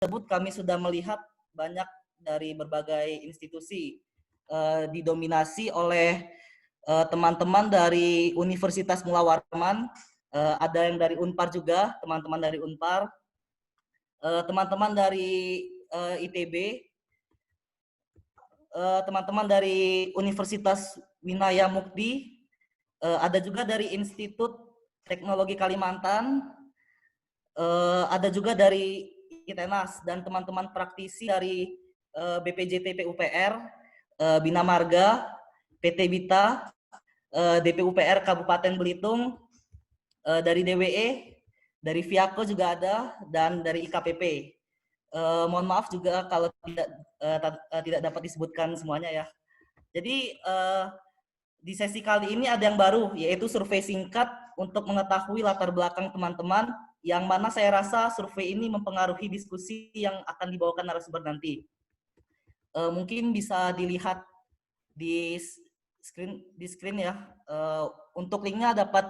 tersebut kami sudah melihat banyak dari berbagai institusi didominasi oleh teman-teman dari Universitas Mula Warman, ada yang dari Unpar juga, teman-teman dari Unpar, teman-teman dari ITB, teman-teman dari Universitas Winaya Mukti, ada juga dari Institut Teknologi Kalimantan, ada juga dari ITENAS, dan teman-teman praktisi dari BPJT PUPR, Bina Marga, PT Bita, DPUPR Kabupaten Belitung, dari DWE, dari Viako juga ada, dan dari IKPP. Mohon maaf juga kalau tidak dapat disebutkan semuanya ya. Jadi di sesi kali ini ada yang baru, yaitu survei singkat untuk mengetahui latar belakang teman-teman, yang mana saya rasa survei ini mempengaruhi diskusi yang akan dibawakan narasumber nanti. Mungkin bisa dilihat di screen ya. Untuk linknya dapat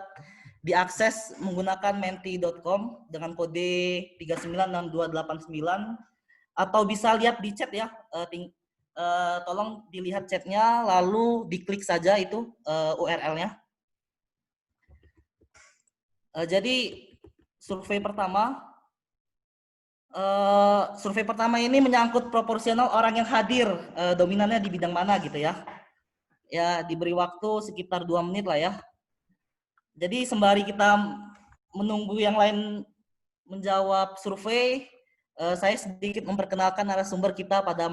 diakses menggunakan menti.com dengan kode 396289, atau bisa lihat di chat ya. Tolong dilihat chatnya, lalu diklik saja itu URL-nya. Jadi survei pertama ini menyangkut proporsional orang yang hadir, dominannya di bidang mana gitu ya. Ya, diberi waktu sekitar 2 menit lah ya. Jadi sembari kita menunggu yang lain menjawab survei, saya sedikit memperkenalkan narasumber kita pada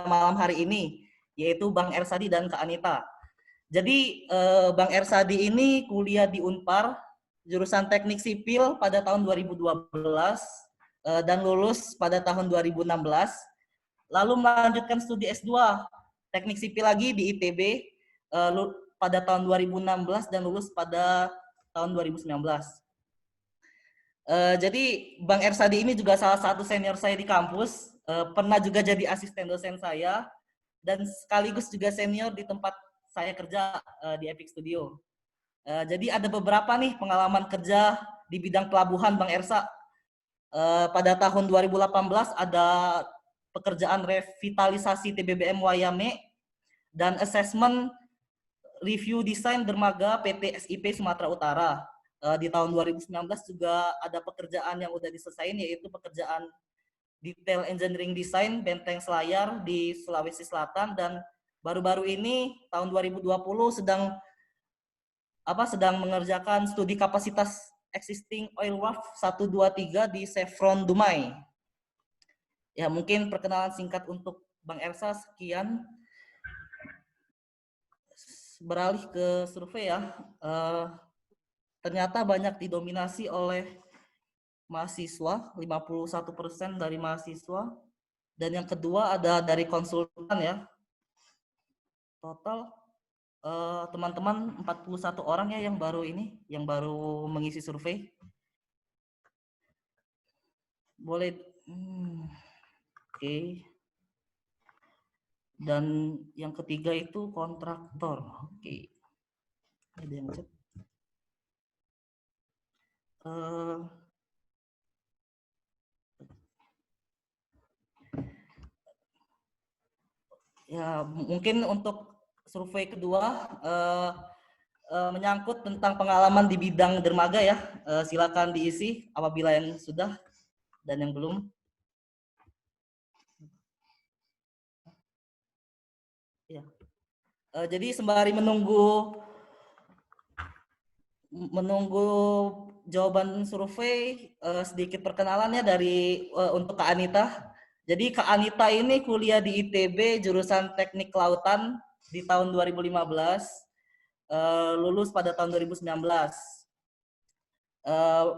malam hari ini, yaitu Bang Ersadi dan Kak Anita. Jadi Bang Ersadi ini kuliah di Unpar, jurusan Teknik Sipil pada tahun 2012, dan lulus pada tahun 2016, lalu melanjutkan studi S2 Teknik Sipil lagi di ITB pada tahun 2016 dan lulus pada tahun 2019. Jadi Bang Ersadi ini juga salah satu senior saya di kampus, pernah juga jadi asisten dosen saya, dan sekaligus juga senior di tempat saya kerja di Epic Studio. Jadi ada beberapa nih pengalaman kerja di bidang pelabuhan Bang Ersa. Pada tahun 2018 ada pekerjaan revitalisasi TBBM Wayame dan assessment review desain dermaga PT SIP Sumatera Utara. Di tahun 2019 juga ada pekerjaan yang udah diselesaikan, yaitu pekerjaan detail engineering design Benteng Selayar di Sulawesi Selatan, dan baru-baru ini tahun 2020 sedang mengerjakan studi kapasitas existing oil wharf 1, 2, 3 di Chevron Dumai. Ya, mungkin perkenalan singkat untuk Bang Ersa sekian. Beralih ke survei ya. Ternyata banyak didominasi oleh mahasiswa, 51% dari mahasiswa, dan yang kedua ada dari konsultan ya. Total teman-teman 41 orang ya yang baru mengisi survei. Boleh oke. Dan yang ketiga itu kontraktor. Oke. Ada yang chat. Ya, mungkin untuk survei kedua menyangkut tentang pengalaman di bidang dermaga ya. Silakan diisi apabila yang sudah dan yang belum. Ya. Jadi sembari menunggu jawaban survei, sedikit perkenalannya dari untuk Kak Anita. Jadi Kak Anita ini kuliah di ITB jurusan Teknik Kelautan di tahun 2015, lulus pada tahun 2019.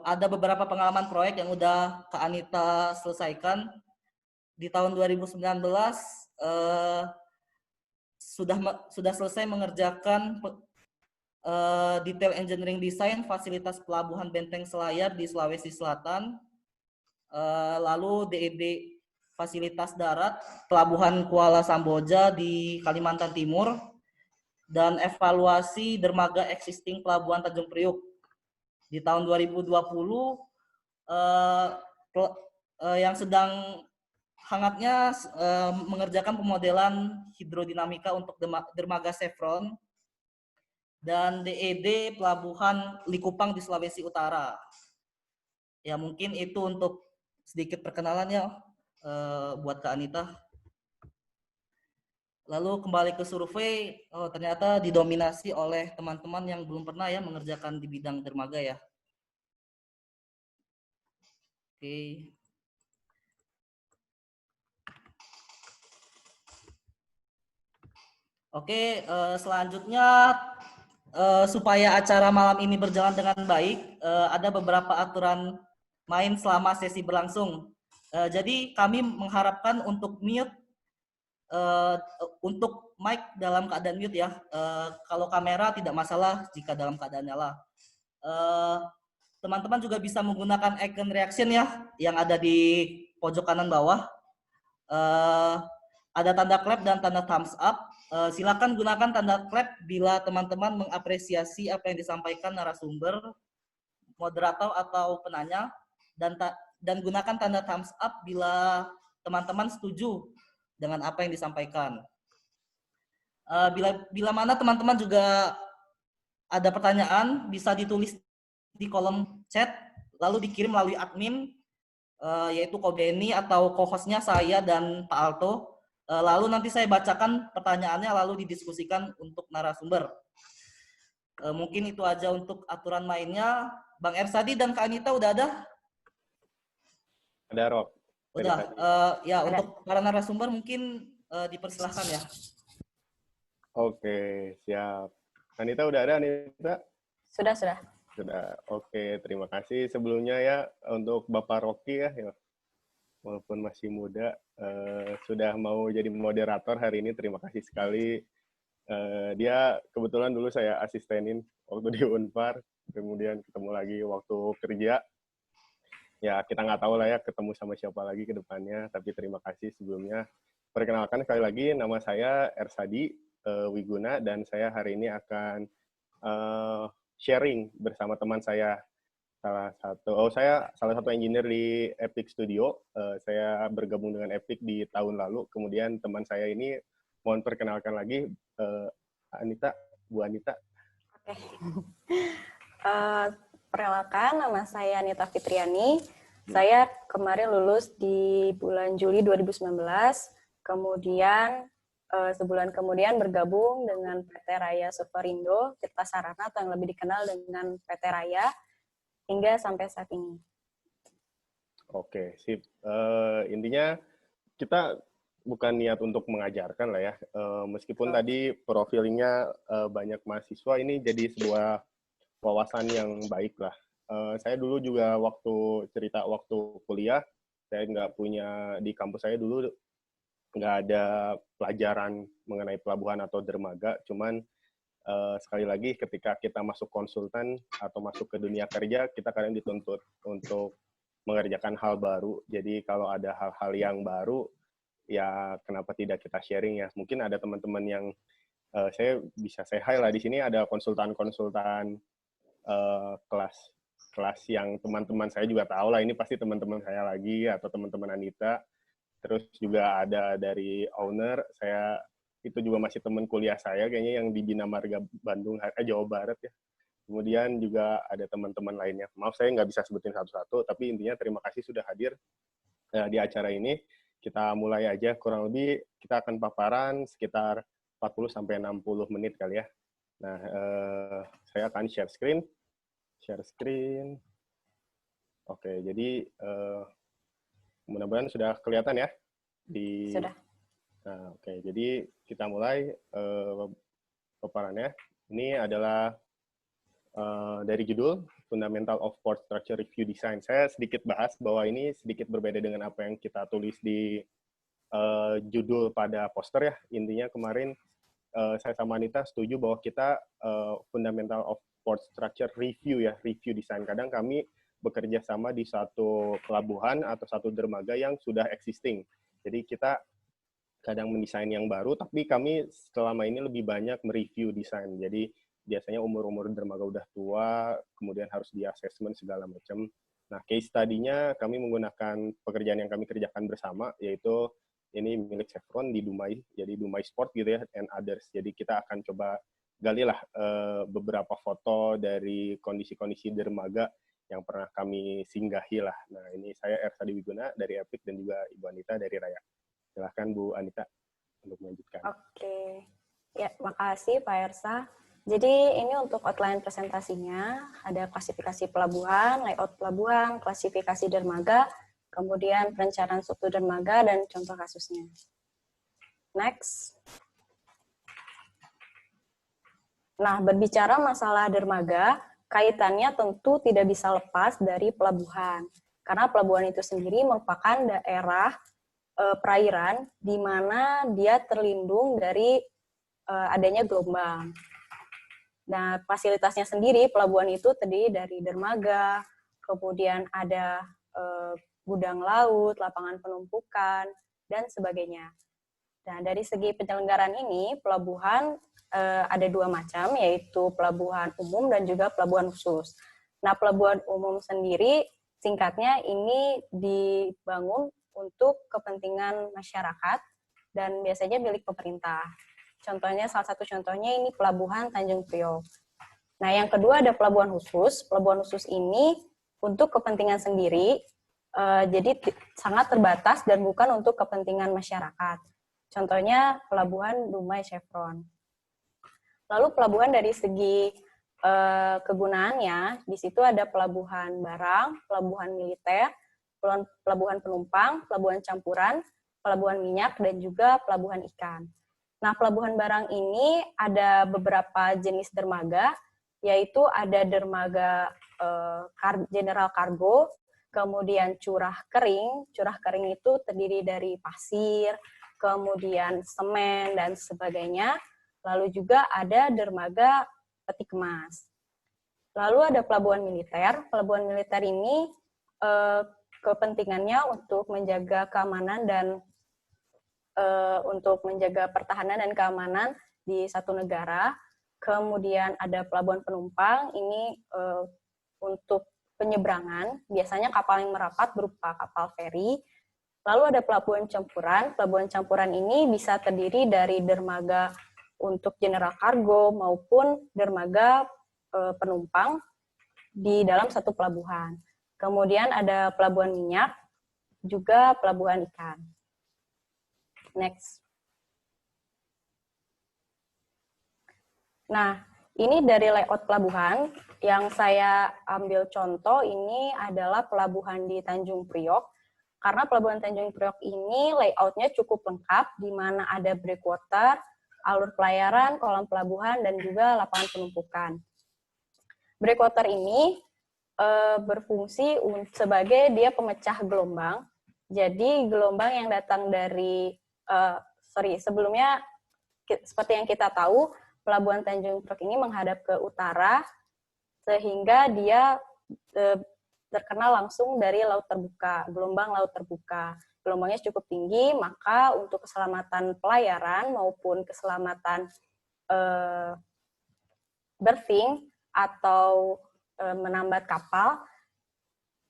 Ada beberapa pengalaman proyek yang udah Kak Anita selesaikan. Di tahun 2019 sudah selesai mengerjakan detail engineering design fasilitas pelabuhan Benteng Selayar di Sulawesi Selatan, lalu DED fasilitas darat pelabuhan Kuala Samboja di Kalimantan Timur, dan evaluasi dermaga existing pelabuhan Tanjung Priuk. Di tahun 2020 yang sedang hangatnya mengerjakan pemodelan hidrodinamika untuk dermaga Chevron dan DED Pelabuhan Likupang di Sulawesi Utara. Ya mungkin itu untuk sedikit perkenalannya buat Kak Anita. Lalu kembali ke survei, ternyata didominasi oleh teman-teman yang belum pernah ya mengerjakan di bidang dermaga ya. Oke. Oke, selanjutnya supaya acara malam ini berjalan dengan baik, ada beberapa aturan main selama sesi berlangsung. Jadi kami mengharapkan untuk mute, untuk mic dalam keadaan mute ya. Kalau kamera tidak masalah jika dalam keadaan nyala. Teman-teman juga bisa menggunakan icon reaction ya, yang ada di pojok kanan bawah. Ada tanda clap dan tanda thumbs up. Silakan gunakan tanda clap bila teman-teman mengapresiasi apa yang disampaikan narasumber, moderator atau penanya, dan gunakan tanda thumbs up bila teman-teman setuju dengan apa yang disampaikan. Bila mana teman-teman juga ada pertanyaan, bisa ditulis di kolom chat, lalu dikirim melalui admin, yaitu Kobeni atau co-hostnya saya dan Pak Alto. Lalu nanti saya bacakan pertanyaannya lalu didiskusikan untuk narasumber. Mungkin itu aja untuk aturan mainnya. Bang Ersadi dan Kak Anita udah ada? Ada, Rob. Udah. Ya, ada. Untuk para narasumber mungkin dipersilahkan ya. Oke, siap. Anita udah ada, Anita? Sudah. Sudah. Oke, terima kasih sebelumnya ya untuk Bapak Rocky ya. Walaupun masih muda, sudah mau jadi moderator hari ini. Terima kasih sekali. Dia kebetulan dulu saya asistenin waktu di Unpar, kemudian ketemu lagi waktu kerja. Ya, kita nggak tahu lah ya ketemu sama siapa lagi ke depannya, tapi terima kasih sebelumnya. Perkenalkan sekali lagi, nama saya Ersadi Wiguna, dan saya hari ini akan sharing bersama teman saya. Saya salah satu engineer di Epic Studio. Saya bergabung dengan Epic di tahun lalu. Kemudian teman saya ini mohon perkenalkan lagi, Anita, Bu Anita. Oke. Perkenalkan, nama saya Anita Fitriani. Saya kemarin lulus di bulan Juli 2019. Kemudian sebulan kemudian bergabung dengan PT Raya Superindo Tirta Sarana atau yang lebih dikenal dengan PT Raya. Hingga sampai saat ini. Oke, sip. Intinya kita bukan niat untuk mengajarkan lah ya. Meskipun tadi profilnya banyak mahasiswa, ini jadi sebuah wawasan yang baik lah. Saya dulu juga waktu kuliah, saya nggak punya, di kampus saya dulu nggak ada pelajaran mengenai pelabuhan atau dermaga, cuman sekali lagi ketika kita masuk konsultan atau masuk ke dunia kerja, kita kadang dituntut untuk mengerjakan hal baru. Jadi kalau ada hal-hal yang baru, ya kenapa tidak kita sharing ya. Mungkin ada teman-teman yang saya bisa say hi lah di sini, ada konsultan-konsultan kelas yang teman-teman saya juga tahu lah, ini pasti teman-teman saya lagi atau teman-teman Anita. Terus juga ada dari owner, saya itu juga masih teman kuliah saya kayaknya yang di Bina Marga Bandung, Jawa Barat ya. Kemudian juga ada teman-teman lainnya. Maaf saya nggak bisa sebutin satu-satu, tapi intinya terima kasih sudah hadir di acara ini. Kita mulai aja, kurang lebih kita akan paparan sekitar 40-60 menit kali ya. Nah, saya akan share screen. Oke, jadi mudah-mudahan sudah kelihatan ya? Sudah. Nah, oke, jadi kita mulai paparannya. Ini adalah dari judul Fundamental of Port Structure Review Design. Saya sedikit bahas bahwa ini sedikit berbeda dengan apa yang kita tulis di judul pada poster ya. Intinya kemarin saya sama Anita setuju bahwa kita Fundamental of Port Structure Review ya, review design. Kadang kami bekerja sama di satu pelabuhan atau satu dermaga yang sudah existing. Jadi kita kadang mendesain yang baru, tapi kami selama ini lebih banyak mereview desain. Jadi biasanya umur-umur dermaga udah tua, kemudian harus di assessment segala macam. Nah, case study-nya kami menggunakan pekerjaan yang kami kerjakan bersama, yaitu ini milik Chevron di Dumai, jadi Dumai Sport gitu ya, and others. Jadi kita akan coba galilah beberapa foto dari kondisi-kondisi dermaga yang pernah kami singgahi lah. Nah, ini saya Ersa Wiguna dari Epic dan juga Ibu Anita dari Raya. Silahkan Bu Anita untuk melanjutkan. Oke, ya makasih Pak Ersa. Jadi ini untuk outline presentasinya, ada klasifikasi pelabuhan, layout pelabuhan, klasifikasi dermaga, kemudian perencanaan struktur dermaga, dan contoh kasusnya. Next. Nah, berbicara masalah dermaga, kaitannya tentu tidak bisa lepas dari pelabuhan. Karena pelabuhan itu sendiri merupakan daerah perairan di mana dia terlindung dari adanya gelombang. Nah, fasilitasnya sendiri, pelabuhan itu terdiri dari dermaga, kemudian ada gudang laut, lapangan penumpukan, dan sebagainya. Nah, dari segi penyelenggaraan ini, pelabuhan ada dua macam, yaitu pelabuhan umum dan juga pelabuhan khusus. Nah, pelabuhan umum sendiri, singkatnya ini dibangun untuk kepentingan masyarakat dan biasanya milik pemerintah. Contohnya, salah satu contohnya ini Pelabuhan Tanjung Priok. Nah, yang kedua ada pelabuhan khusus. Pelabuhan khusus ini untuk kepentingan sendiri, jadi sangat terbatas dan bukan untuk kepentingan masyarakat. Contohnya Pelabuhan Dumai Chevron. Lalu pelabuhan dari segi kegunaannya, di situ ada pelabuhan barang, pelabuhan militer, pelabuhan penumpang, pelabuhan campuran, pelabuhan minyak, dan juga pelabuhan ikan. Nah, pelabuhan barang ini ada beberapa jenis dermaga, yaitu ada dermaga general cargo, kemudian curah kering. Curah kering itu terdiri dari pasir, kemudian semen, dan sebagainya. Lalu juga ada dermaga peti kemas. Lalu ada pelabuhan militer. Pelabuhan militer ini kepentingannya untuk menjaga keamanan dan untuk menjaga pertahanan dan keamanan di satu negara. Kemudian ada pelabuhan penumpang, ini untuk penyeberangan, biasanya kapal yang merapat berupa kapal feri. Lalu ada pelabuhan campuran. Pelabuhan campuran ini bisa terdiri dari dermaga untuk general cargo maupun dermaga penumpang di dalam satu pelabuhan. Kemudian ada pelabuhan minyak, juga pelabuhan ikan. Next. Nah, ini dari layout pelabuhan. Yang saya ambil contoh ini adalah pelabuhan di Tanjung Priok. Karena pelabuhan Tanjung Priok ini layoutnya cukup lengkap, di mana ada breakwater, alur pelayaran, kolam pelabuhan, dan juga lapangan penumpukan. Breakwater ini berfungsi sebagai dia pemecah gelombang. Jadi gelombang yang datang dari sebelumnya seperti yang kita tahu, pelabuhan Tanjung Priok ini menghadap ke utara, sehingga dia terkena langsung dari laut terbuka, gelombang laut terbuka. Gelombangnya cukup tinggi, maka untuk keselamatan pelayaran maupun keselamatan berthing atau menambat kapal,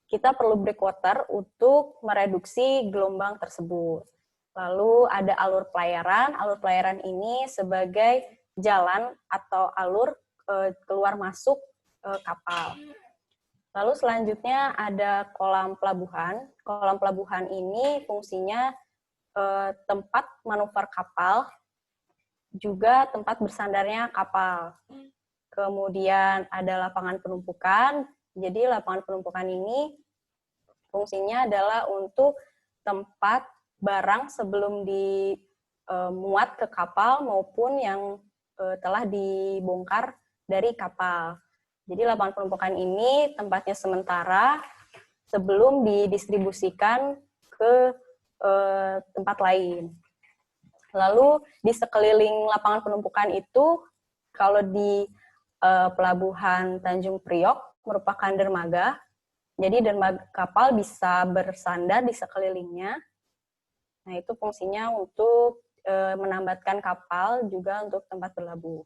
kita perlu breakwater untuk mereduksi gelombang tersebut. Lalu ada alur pelayaran ini sebagai jalan atau alur keluar masuk kapal. Lalu selanjutnya ada kolam pelabuhan. Kolam pelabuhan ini fungsinya tempat manuver kapal, juga tempat bersandarnya kapal. Kemudian ada lapangan penumpukan. Jadi lapangan penumpukan ini fungsinya adalah untuk tempat barang sebelum dimuat ke kapal maupun yang telah dibongkar dari kapal. Jadi lapangan penumpukan ini tempatnya sementara sebelum didistribusikan ke tempat lain. Lalu di sekeliling lapangan penumpukan itu, kalau di pelabuhan Tanjung Priok merupakan dermaga, jadi dermaga kapal bisa bersandar di sekelilingnya. Nah, itu fungsinya untuk menambatkan kapal, juga untuk tempat berlabuh.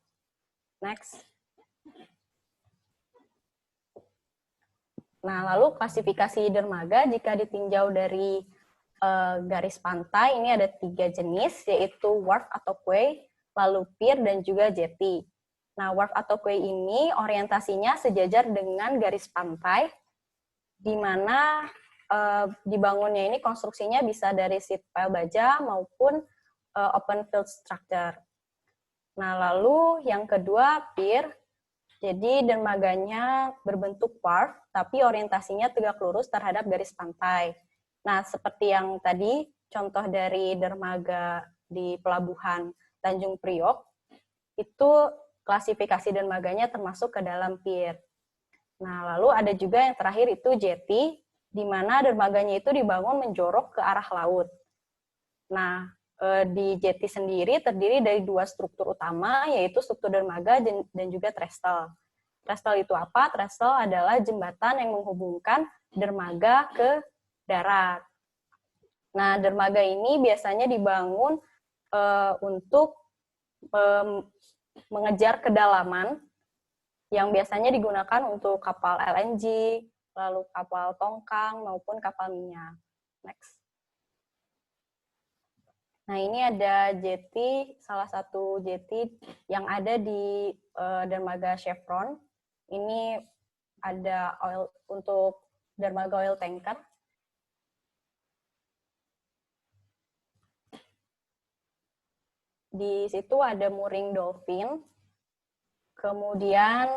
Next. Nah, lalu klasifikasi dermaga jika ditinjau dari garis pantai, ini ada 3 jenis, yaitu wharf atau quay, lalu pier, dan juga jetty. Nah, wharf atau quay ini orientasinya sejajar dengan garis pantai, di mana dibangunnya ini konstruksinya bisa dari sheet pile baja maupun open field structure. Nah, lalu yang kedua, pier. Jadi dermaganya berbentuk wharf, tapi orientasinya tegak lurus terhadap garis pantai. Nah, seperti yang tadi, contoh dari dermaga di pelabuhan Tanjung Priok, itu klasifikasi dermaganya termasuk ke dalam pier. Nah, lalu ada juga yang terakhir itu jetty, di mana dermaganya itu dibangun menjorok ke arah laut. Nah, di jetty sendiri terdiri dari 2 struktur utama, yaitu struktur dermaga dan juga trestle. Trestle itu apa? Trestle adalah jembatan yang menghubungkan dermaga ke darat. Nah, dermaga ini biasanya dibangun untuk mengejar kedalaman yang biasanya digunakan untuk kapal LNG, lalu kapal tongkang, maupun kapal minyak. Next. Nah, ini ada jetty, salah satu jetty yang ada di dermaga Chevron. Ini ada oil untuk dermaga oil tanker. Di situ ada mooring Dolphin. Kemudian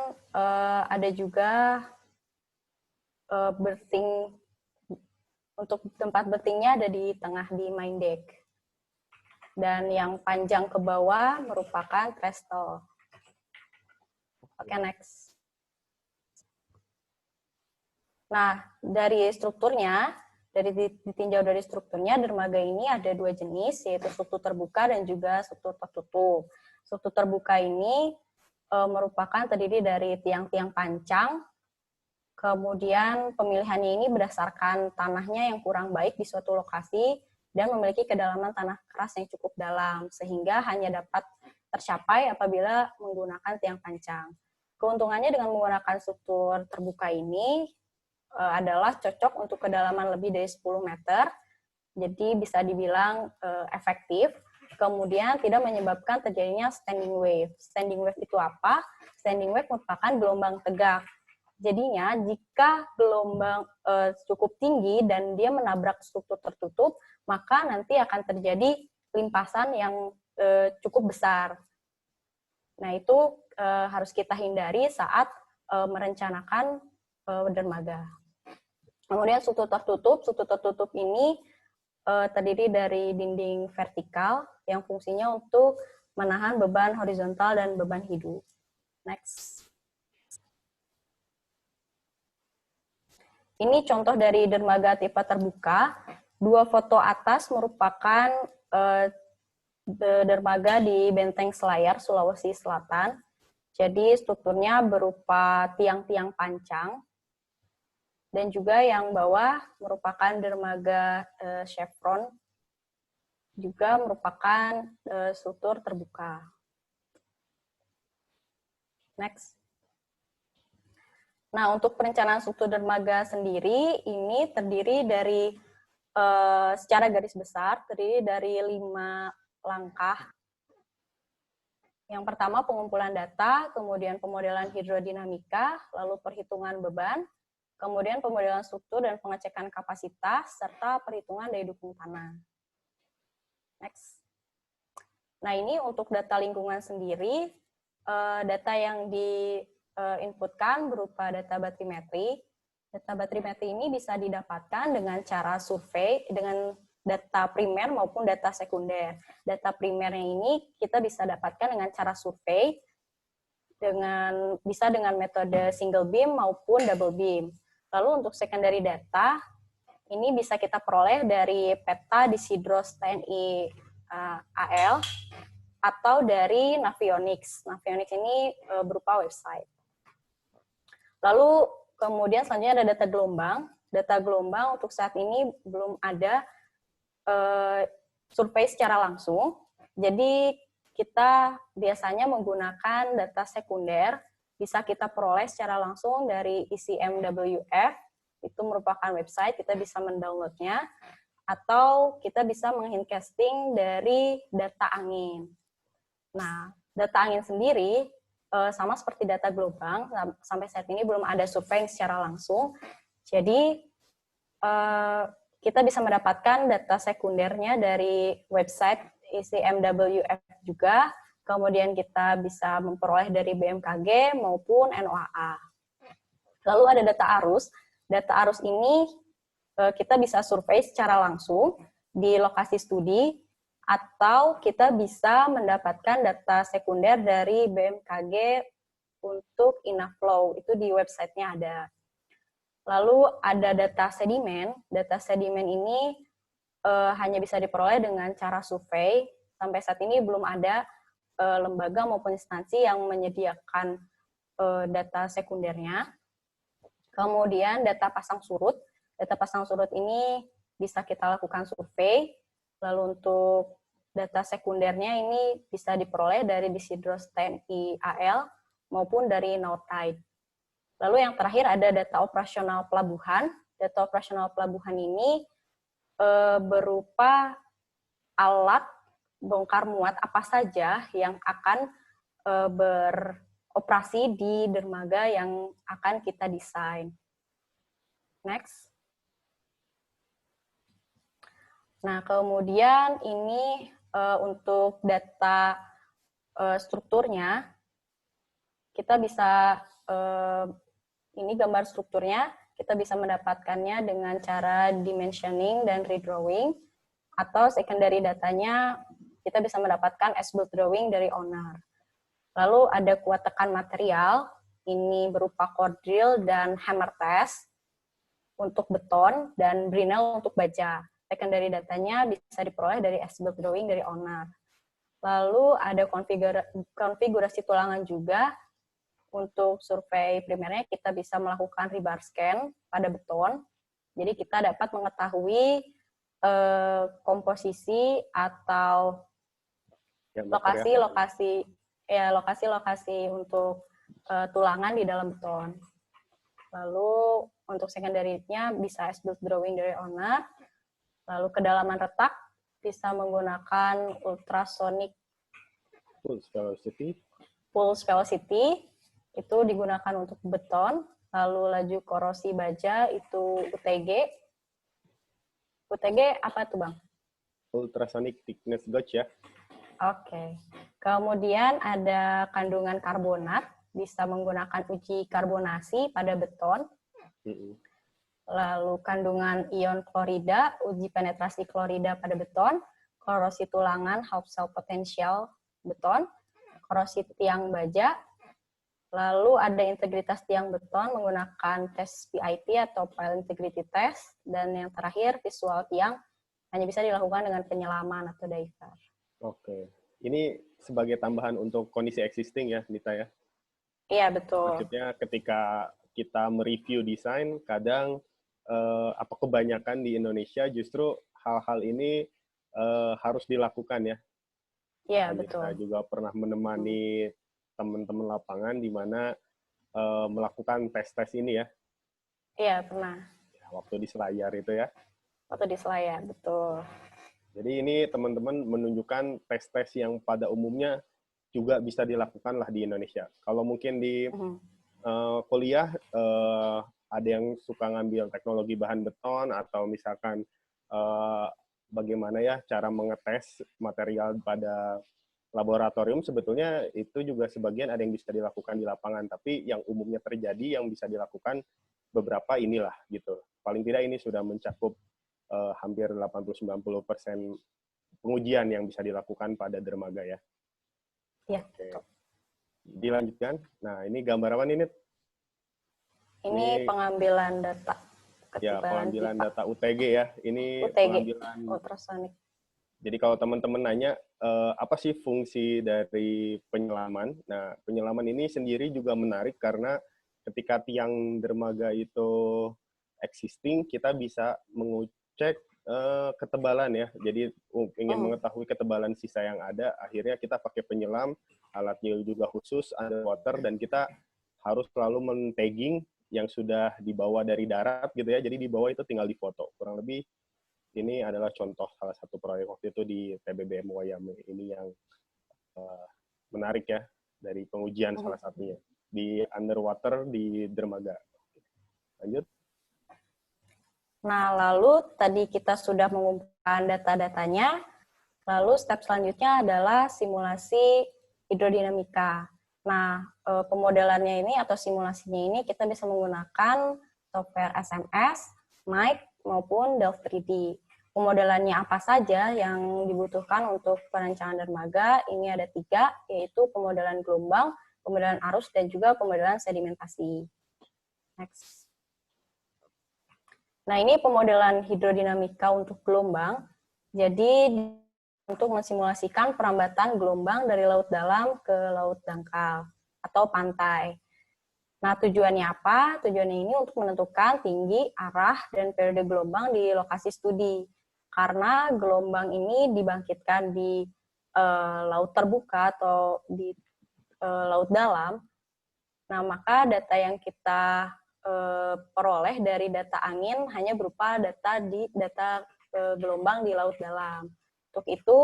ada juga berthing, untuk tempat berthingnya ada di tengah di main deck. Dan yang panjang ke bawah merupakan trestle. Oke, next. Nah, dari strukturnya, ditinjau dari strukturnya, dermaga ini ada 2 jenis, yaitu struktur terbuka dan juga struktur tertutup. Struktur terbuka ini merupakan terdiri dari tiang-tiang pancang, kemudian pemilihannya ini berdasarkan tanahnya yang kurang baik di suatu lokasi, dan memiliki kedalaman tanah keras yang cukup dalam, sehingga hanya dapat tercapai apabila menggunakan tiang pancang. Keuntungannya dengan menggunakan struktur terbuka ini adalah cocok untuk kedalaman lebih dari 10 meter, jadi bisa dibilang efektif, kemudian tidak menyebabkan terjadinya standing wave. Standing wave itu apa? Standing wave merupakan gelombang tegak. Jadinya, jika gelombang cukup tinggi dan dia menabrak struktur tertutup, maka nanti akan terjadi limpasan yang cukup besar. Nah, itu harus kita hindari saat merencanakan dermaga. Kemudian struktur tertutup ini terdiri dari dinding vertikal yang fungsinya untuk menahan beban horizontal dan beban hidup. Next. Ini contoh dari dermaga tipe terbuka. 2 foto atas merupakan dermaga di Benteng Selayar, Sulawesi Selatan. Jadi strukturnya berupa tiang-tiang pancang. Dan juga yang bawah merupakan dermaga Chevron, juga merupakan struktur terbuka. Next. Nah, untuk perencanaan struktur dermaga sendiri, ini terdiri dari, secara garis besar, terdiri dari 5 langkah. Yang pertama, pengumpulan data, kemudian pemodelan hidrodinamika, lalu perhitungan beban, kemudian pemodelan struktur dan pengecekan kapasitas, serta perhitungan daya dukung tanah. Next. Nah, ini untuk data lingkungan sendiri, data yang diinputkan berupa data batrimetri. Data batrimetri ini bisa didapatkan dengan cara survei, dengan data primer maupun data sekunder. Data primernya ini kita bisa dapatkan dengan cara survei, bisa dengan metode single beam maupun double beam. Lalu untuk secondary data, ini bisa kita peroleh dari peta di Sidros TNI AL, atau dari Navionics. Navionics ini berupa website. Lalu kemudian selanjutnya ada data gelombang. Data gelombang untuk saat ini belum ada survei secara langsung. Jadi kita biasanya menggunakan data sekunder, bisa kita peroleh secara langsung dari ICMWF Itu merupakan website, kita bisa mendownloadnya, atau kita bisa menghindcasting dari data angin. Nah, data angin sendiri sama seperti data gelombang, sampai saat ini belum ada survei secara langsung. Jadi, kita bisa mendapatkan data sekundernya dari website ICMWF juga, kemudian kita bisa memperoleh dari BMKG maupun NOAA. Lalu ada data arus. Data arus ini kita bisa survei secara langsung di lokasi studi, atau kita bisa mendapatkan data sekunder dari BMKG untuk Inaflow, itu di websitenya ada. Lalu ada data sedimen. Data sedimen ini hanya bisa diperoleh dengan cara survei. Sampai saat ini belum ada lembaga maupun instansi yang menyediakan data sekundernya. Kemudian data pasang surut. Data pasang surut ini bisa kita lakukan survei. Lalu untuk data sekundernya ini bisa diperoleh dari Disidros TNI AL maupun dari Nautide. Lalu yang terakhir ada data operasional pelabuhan. Data operasional pelabuhan ini berupa alat bongkar muat apa saja yang akan beroperasi di dermaga yang akan kita desain. Next. Nah, kemudian ini untuk data strukturnya, kita bisa, ini gambar strukturnya, kita bisa mendapatkannya dengan cara dimensioning dan redrawing, atau secondary datanya kita bisa mendapatkan as-built drawing dari owner. Lalu ada kuat tekan material, ini berupa core drill dan hammer test untuk beton, dan Brinell untuk baja. Secondary datanya bisa diperoleh dari as-built drawing dari owner. Lalu ada konfigurasi tulangan juga. Untuk survei primernya kita bisa melakukan rebar scan pada beton. Jadi kita dapat mengetahui komposisi atau lokasi-lokasi untuk tulangan di dalam beton. Lalu untuk secondary-nya bisa as-built drawing dari owner. Lalu kedalaman retak bisa menggunakan ultrasonic pulse velocity, itu digunakan untuk beton. Lalu laju korosi baja itu UTG. UTG apa tuh, Bang? Ultrasonic thickness gauge ya. Oke. Kemudian ada kandungan karbonat, bisa menggunakan uji karbonasi pada beton. Lalu kandungan ion klorida, uji penetrasi klorida pada beton, korosi tulangan, half cell potential beton, korosi tiang baja. Lalu ada integritas tiang beton menggunakan tes PIT atau Pile Integrity Test. Dan yang terakhir, visual tiang hanya bisa dilakukan dengan penyelaman atau diver. Oke. Ini sebagai tambahan untuk kondisi existing ya, Nita ya? Iya, betul. Maksudnya ketika kita mereview desain, kadang apa kebanyakan di Indonesia justru hal-hal ini harus dilakukan ya. Iya, Nita betul. juga pernah menemani teman-teman lapangan di mana melakukan tes-tes ini ya. Iya, pernah. Waktu di Selayar itu ya. Waktu di Selayar, betul. Jadi ini teman-teman menunjukkan tes-tes yang pada umumnya juga bisa dilakukan lah di Indonesia. Kalau mungkin di kuliah ada yang suka ngambil teknologi bahan beton atau misalkan bagaimana ya cara mengetes material pada laboratorium, sebetulnya itu juga sebagian ada yang bisa dilakukan di lapangan, tapi yang umumnya terjadi yang bisa dilakukan beberapa inilah gitu. Paling tidak ini sudah mencakup hampir 80-90% pengujian yang bisa dilakukan pada dermaga ya. Iya. Oke. Dilanjutkan. Nah, ini gambar apa ini? Ini pengambilan data. Ya, pengambilan data UTG ya. Ini UTG, pengambilan ultrasonic. Jadi kalau teman-teman nanya, apa sih fungsi dari penyelaman? Nah, penyelaman ini sendiri juga menarik karena ketika tiang dermaga itu existing, kita bisa mengecek ketebalan ya. Jadi ingin mengetahui ketebalan sisa yang ada, akhirnya kita pakai penyelam, alatnya juga khusus, underwater, dan kita harus selalu men-tagging yang sudah dibawa dari darat gitu ya, jadi di bawah itu tinggal difoto. Kurang lebih ini adalah contoh salah satu proyek waktu itu di PBBM Wayame ini yang menarik ya, dari pengujian salah satunya di underwater di dermaga. Lanjut. Nah, lalu tadi kita sudah mengumpulkan data-datanya, lalu step selanjutnya adalah simulasi hidrodinamika. Nah, pemodelannya ini atau simulasinya ini kita bisa menggunakan software SMS, Mike, maupun Delft 3D. Pemodelannya apa saja yang dibutuhkan untuk perencanaan dermaga? Ini ada 3, yaitu pemodelan gelombang, pemodelan arus, dan juga pemodelan sedimentasi. Next. Nah, ini pemodelan hidrodinamika untuk gelombang. Jadi, untuk mensimulasikan perambatan gelombang dari laut dalam ke laut dangkal atau pantai. Nah, tujuannya apa? Tujuannya ini untuk menentukan tinggi, arah, dan periode gelombang di lokasi studi. Karena gelombang ini dibangkitkan di laut terbuka atau di laut dalam, nah maka data yang kita peroleh dari data angin hanya berupa data gelombang di laut dalam. Untuk itu,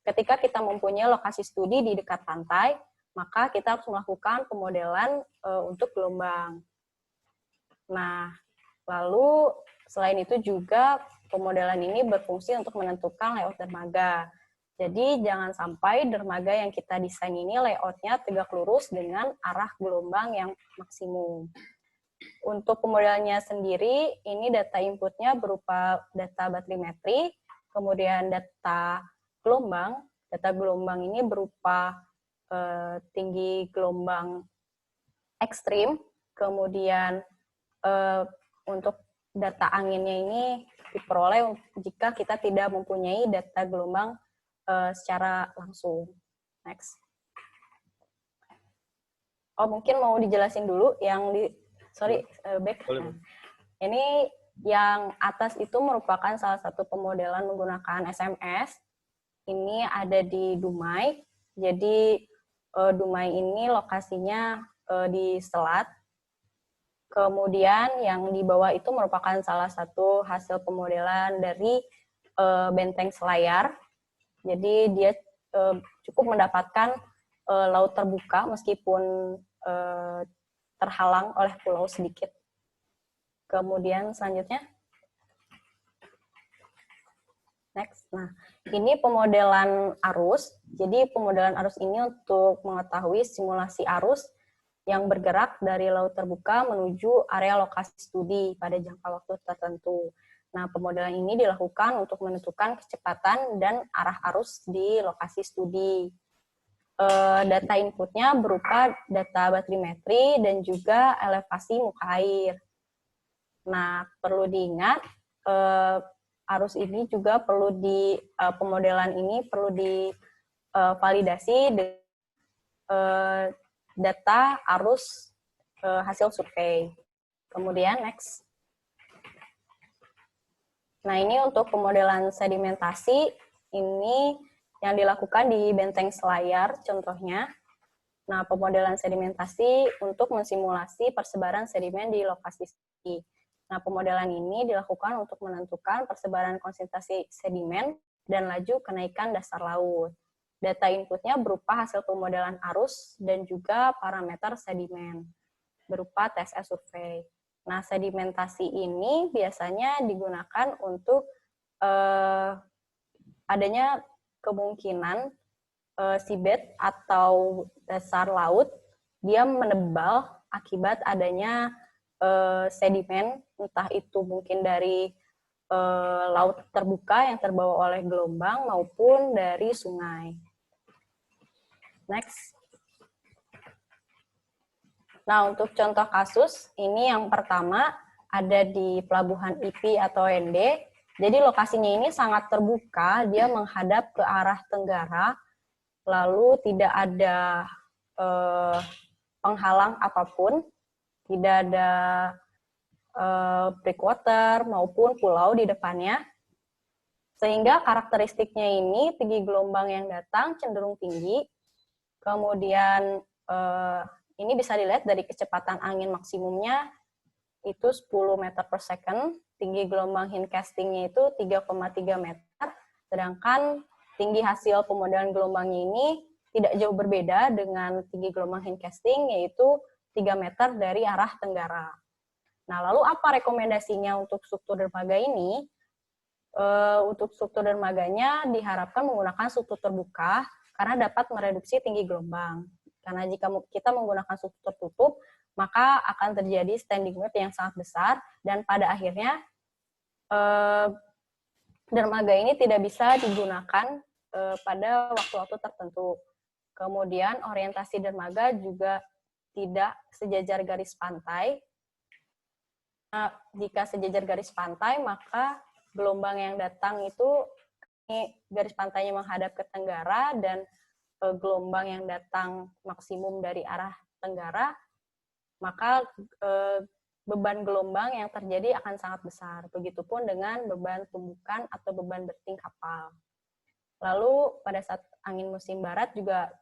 ketika kita mempunyai lokasi studi di dekat pantai, maka kita harus melakukan pemodelan untuk gelombang. Nah, lalu selain itu juga pemodelan ini berfungsi untuk menentukan layout dermaga. Jadi jangan sampai dermaga yang kita desain ini layoutnya tegak lurus dengan arah gelombang yang maksimum. Untuk pemodelannya sendiri, ini data inputnya berupa data batrimetri, kemudian data gelombang. Data gelombang ini berupa tinggi gelombang ekstrim, kemudian untuk data anginnya ini diperoleh jika kita tidak mempunyai data gelombang secara langsung. Next. Oh, mungkin mau dijelasin dulu yang back. Ini yang atas itu merupakan salah satu pemodelan menggunakan SMS. Ini ada di Dumai. Jadi Dumai ini lokasinya di selat. Kemudian yang di bawah itu merupakan salah satu hasil pemodelan dari benteng Selayar. Jadi dia cukup mendapatkan laut terbuka meskipun terhalang oleh pulau sedikit. Kemudian selanjutnya. Next. Nah, ini pemodelan arus. Jadi pemodelan arus ini untuk mengetahui simulasi arus yang bergerak dari laut terbuka menuju area lokasi studi pada jangka waktu tertentu. Nah, pemodelan ini dilakukan untuk menentukan kecepatan dan arah arus di lokasi studi. Data inputnya berupa data batrimetri dan juga elevasi muka air. Nah, perlu diingat, arus ini juga perlu pemodelan ini perlu divalidasi dengan data arus hasil survei. Kemudian next. Nah, ini untuk pemodelan sedimentasi, ini yang dilakukan di benteng Selayar contohnya. Nah, pemodelan sedimentasi untuk mensimulasi persebaran sedimen di lokasi studi. Nah, pemodelan ini dilakukan untuk menentukan persebaran konsentrasi sedimen dan laju kenaikan dasar laut. Data inputnya berupa hasil pemodelan arus dan juga parameter sedimen berupa TSS survei. Nah, sedimentasi ini biasanya digunakan untuk adanya kemungkinan seabed atau dasar laut dia menebal akibat adanya sedimen, entah itu mungkin dari laut terbuka yang terbawa oleh gelombang maupun dari sungai. Next. Nah, untuk contoh kasus, ini yang pertama ada di Pelabuhan IP atau ND. Jadi lokasinya ini sangat terbuka, dia menghadap ke arah tenggara, lalu tidak ada penghalang apapun, tidak ada breakwater maupun pulau di depannya. Sehingga karakteristiknya ini tinggi gelombang yang datang cenderung tinggi, kemudian ini bisa dilihat dari kecepatan angin maksimumnya itu 10 meter per second, tinggi gelombang hindcastingnya itu 3,3 meter, sedangkan tinggi hasil pemodelan gelombangnya ini tidak jauh berbeda dengan tinggi gelombang hindcasting, yaitu 3 meter dari arah tenggara. Nah, lalu apa rekomendasinya untuk struktur dermaga ini? Untuk struktur dermaganya diharapkan menggunakan struktur terbuka karena dapat mereduksi tinggi gelombang. Karena jika kita menggunakan struktur tertutup, maka akan terjadi standing wave yang sangat besar dan pada akhirnya dermaga ini tidak bisa digunakan pada waktu-waktu tertentu. Kemudian orientasi dermaga juga tidak sejajar garis pantai. Nah, jika sejajar garis pantai, maka gelombang yang datang itu garis pantainya menghadap ke tenggara dan gelombang yang datang maksimum dari arah tenggara, maka beban gelombang yang terjadi akan sangat besar. Begitupun dengan beban tumbukan atau beban berting kapal. Lalu pada saat angin musim barat juga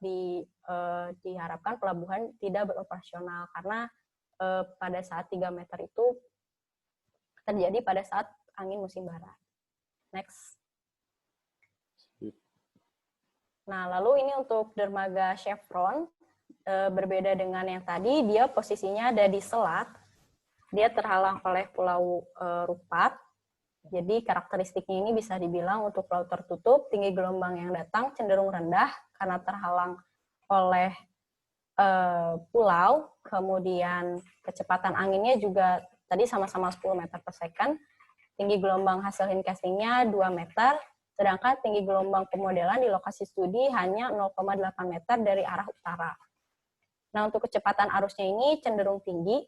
diharapkan pelabuhan tidak beroperasional karena pada saat 3 meter itu terjadi pada saat angin musim barat. Next. Nah, lalu ini untuk dermaga chevron, berbeda dengan yang tadi, dia posisinya ada di selat, dia terhalang oleh pulau Rupat, jadi karakteristiknya ini bisa dibilang untuk pulau tertutup, tinggi gelombang yang datang cenderung rendah karena terhalang oleh pulau, kemudian kecepatan anginnya juga tadi sama-sama 10 meter per second, tinggi gelombang hasil hindcastingnya 2 meter, sedangkan tinggi gelombang pemodelan di lokasi studi hanya 0,8 meter dari arah utara. Nah, untuk kecepatan arusnya ini cenderung tinggi,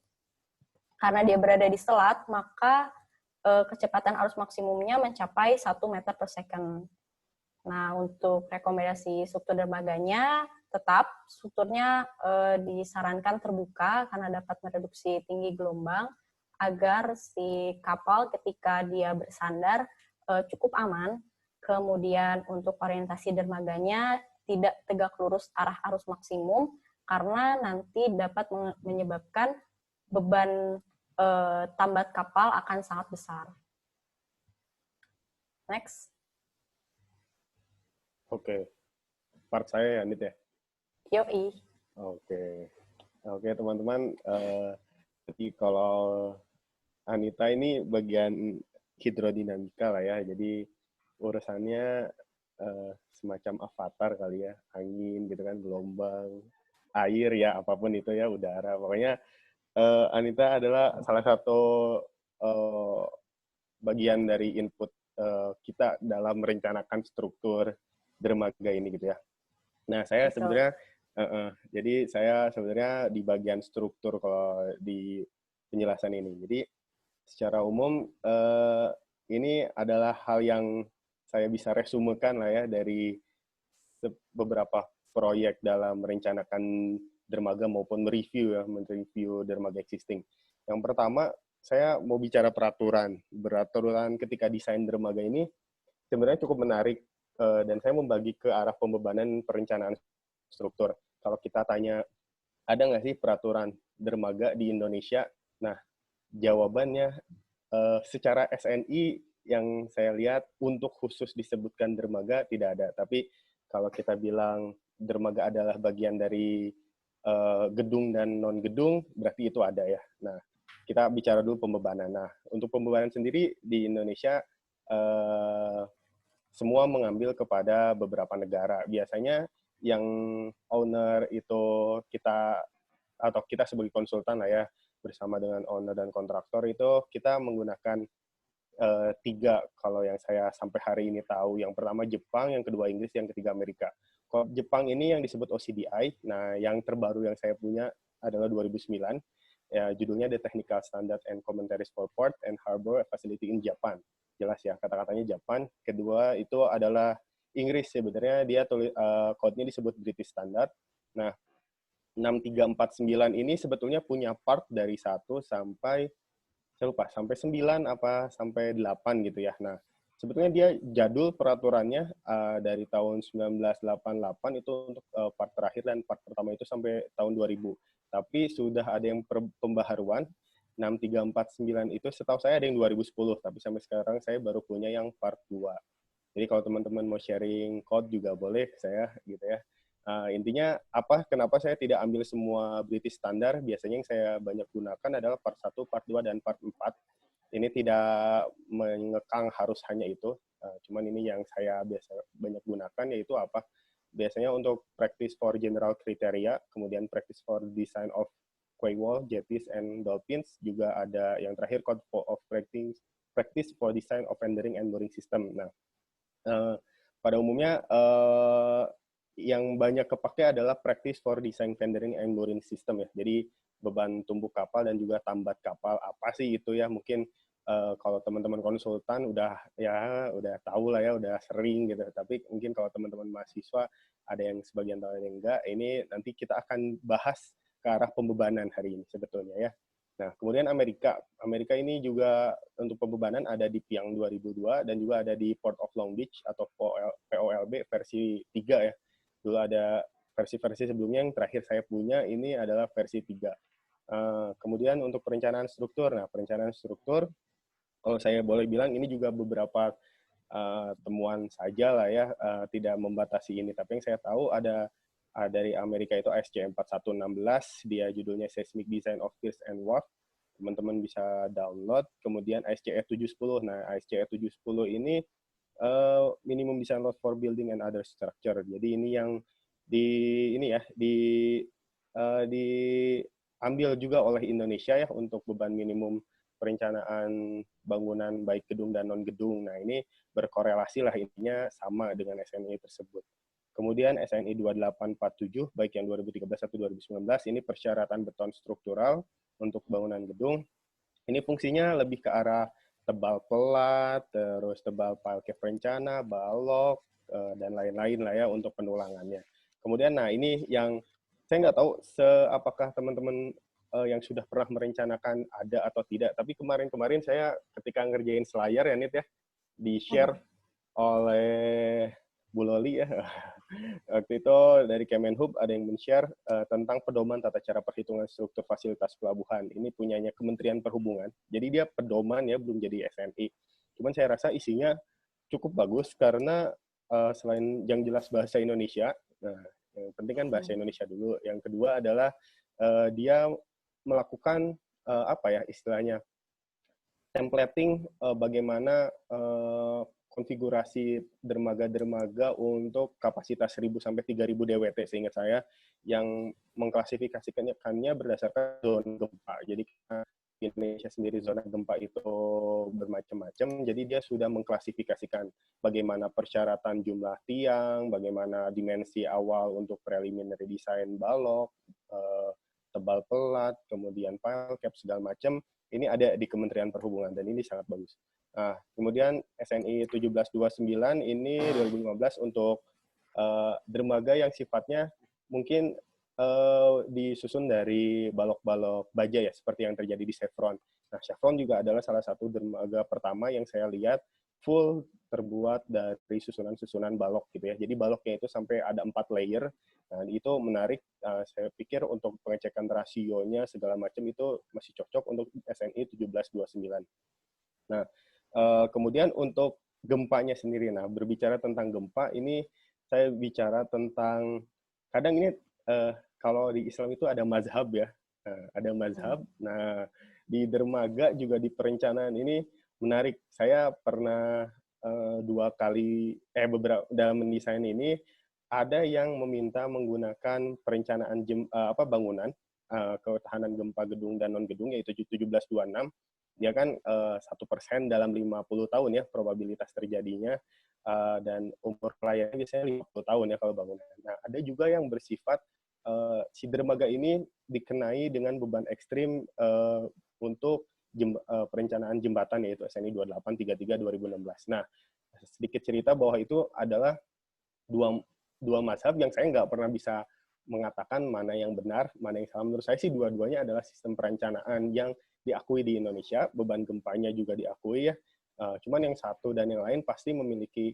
karena dia berada di selat, maka kecepatan arus maksimumnya mencapai 1 meter per second. Nah, untuk rekomendasi struktur dermaganya, tetap strukturnya disarankan terbuka karena dapat mereduksi tinggi gelombang, agar si kapal ketika dia bersandar cukup aman. Kemudian untuk orientasi dermaganya tidak tegak lurus arah arus maksimum karena nanti dapat menyebabkan beban tambat kapal akan sangat besar. Next. Oke. Part saya ya, Nit ya? Yoi. Oke, teman-teman. Jadi kalau Anita ini bagian hidrodinamika lah ya, jadi urusannya semacam avatar kali ya, angin gitu kan, gelombang, air ya, apapun itu ya, udara. Pokoknya Anita adalah salah satu bagian dari input kita dalam merencanakan struktur dermaga ini gitu ya. Nah, saya sebenarnya jadi saya sebenarnya di bagian struktur kalau di penjelasan ini. Jadi secara umum ini adalah hal yang saya bisa resumekan lah ya dari beberapa proyek dalam merencanakan dermaga maupun mereview dermaga existing. Yang pertama, saya mau bicara peraturan. Peraturan ketika desain dermaga ini sebenarnya cukup menarik dan saya membagi ke arah pembebanan perencanaan struktur. Kalau kita tanya, ada nggak sih peraturan dermaga di Indonesia? Nah, jawabannya secara SNI yang saya lihat untuk khusus disebutkan dermaga tidak ada. Tapi kalau kita bilang dermaga adalah bagian dari gedung dan non-gedung, berarti itu ada ya. Nah, kita bicara dulu pembebanan. Nah, untuk pembebanan sendiri di Indonesia semua mengambil kepada beberapa negara. Biasanya yang owner itu kita sebagai konsultan lah ya, bersama dengan owner dan kontraktor itu kita menggunakan 3 kalau yang saya sampai hari ini tahu. Yang pertama Jepang, yang kedua Inggris, yang ketiga Amerika. Kalau Jepang ini yang disebut OCDI, nah yang terbaru yang saya punya adalah 2009, ya, judulnya The Technical Standard and Commentaries for Port and Harbor Facility in Japan. Jelas ya, kata-katanya Japan. Kedua itu adalah Inggris, sebenarnya dia code-nya disebut British Standard. Nah, 6349 ini sebetulnya punya part dari 1 sampai, saya lupa, sampai 9 apa sampai 8 gitu ya. Nah, sebetulnya dia jadul peraturannya dari tahun 1988 itu untuk part terakhir, dan part pertama itu sampai tahun 2000. Tapi sudah ada yang pembaharuan 6349 itu setahu saya ada yang 2010, tapi sampai sekarang saya baru punya yang part 2. Jadi kalau teman-teman mau sharing code juga boleh ke saya gitu ya. Intinya kenapa saya tidak ambil semua British standar, biasanya yang saya banyak gunakan adalah part 1, part 2, dan part 4. Ini tidak mengekang harus hanya itu, cuman ini yang saya biasa banyak gunakan, yaitu biasanya untuk practice for general criteria, kemudian practice for design of quay wall, jetties, and dolphins, juga ada yang terakhir code of practice for design of rendering and mooring system. Nah, pada umumnya yang banyak kepake adalah practice for design rendering and mooring system ya. Jadi beban tumbuk kapal dan juga tambat kapal apa sih itu ya, mungkin kalau teman-teman konsultan udah tahu lah ya, udah sering gitu. Tapi mungkin kalau teman-teman mahasiswa ada yang sebagian tahu yang enggak, ini nanti kita akan bahas ke arah pembebanan hari ini sebetulnya ya. Nah, kemudian Amerika ini juga untuk pembebanan ada di Piang 2002 dan juga ada di Port of Long Beach atau POLB versi 3 ya. Dulu ada versi-versi sebelumnya, yang terakhir saya punya ini adalah versi 3. Kemudian untuk perencanaan struktur. Nah, perencanaan struktur, kalau saya boleh bilang ini juga beberapa temuan saja lah ya, tidak membatasi ini. Tapi yang saya tahu ada dari Amerika itu ASC 4116, dia judulnya Seismic Design of Piers and Wharf. Teman-teman bisa download. Kemudian ASCE 710. Nah, ASCE 710 ini minimum design load for building and other structure. Jadi ini yang diambil juga oleh Indonesia ya untuk beban minimum perencanaan bangunan baik gedung dan non gedung. Nah, ini berkorelasi lah, intinya sama dengan SNI tersebut. Kemudian SNI 2847 baik yang 2013 atau 2019 ini persyaratan beton struktural untuk bangunan gedung. Ini fungsinya lebih ke arah tebal pelat, terus tebal pile rencana, balok, dan lain-lain lah ya untuk penulangannya. Kemudian, nah ini yang saya nggak tahu apakah teman-teman yang sudah pernah merencanakan ada atau tidak, tapi kemarin saya ketika ngerjain selayar ya Nit ya, di-share oleh Bu Loli ya. Waktu itu dari Kemenhub ada yang men-share tentang pedoman tata cara perhitungan struktur fasilitas pelabuhan. Ini punyanya Kementerian Perhubungan. Jadi dia pedoman ya, belum jadi SNI. Cuman saya rasa isinya cukup bagus karena selain yang jelas bahasa Indonesia, nah yang penting kan bahasa Indonesia dulu. Yang kedua adalah dia melakukan istilahnya templating bagaimana konfigurasi dermaga-dermaga untuk kapasitas 1.000 sampai 3.000 DWT seingat saya, yang mengklasifikasikannya berdasarkan zona gempa. Jadi di Indonesia sendiri zona gempa itu bermacam-macam, jadi dia sudah mengklasifikasikan bagaimana persyaratan jumlah tiang, bagaimana dimensi awal untuk preliminary design balok, tebal pelat, kemudian pile cap segala macam. Ini ada di Kementerian Perhubungan dan ini sangat bagus. Nah, kemudian SNI 1729 ini 2015 untuk dermaga yang sifatnya mungkin disusun dari balok-balok baja ya, seperti yang terjadi di Chevron. Nah, Chevron juga adalah salah satu dermaga pertama yang saya lihat full terbuat dari susunan-susunan balok gitu ya. Jadi baloknya itu sampai ada 4 layer. Nah, itu menarik. Saya pikir untuk pengecekan rasionya segala macam itu masih cocok untuk SNI 1729. Nah, kemudian untuk gempanya sendiri. Nah, berbicara tentang gempa, ini saya bicara tentang, kadang ini kalau di Islam itu ada mazhab ya. Ada mazhab. Nah, di dermaga juga di perencanaan ini menarik. Saya pernah 2 kali, beberapa dalam mendesain ini, ada yang meminta menggunakan perencanaan bangunan, ketahanan gempa gedung dan non-gedung, yaitu 1726. Dia kan 1% dalam 50 tahun ya probabilitas terjadinya, dan umur layarnya biasanya 50 tahun ya kalau bangunan. Nah, ada juga yang bersifat si dermaga ini dikenai dengan beban ekstrim untuk perencanaan jembatan, yaitu SNI 2833 2016. Nah, sedikit cerita bahwa itu adalah dua mazhab yang saya nggak pernah bisa mengatakan mana yang benar, mana yang salah. Menurut saya sih dua-duanya adalah sistem perencanaan yang diakui di Indonesia, beban gempanya juga diakui ya. Cuman yang satu dan yang lain pasti memiliki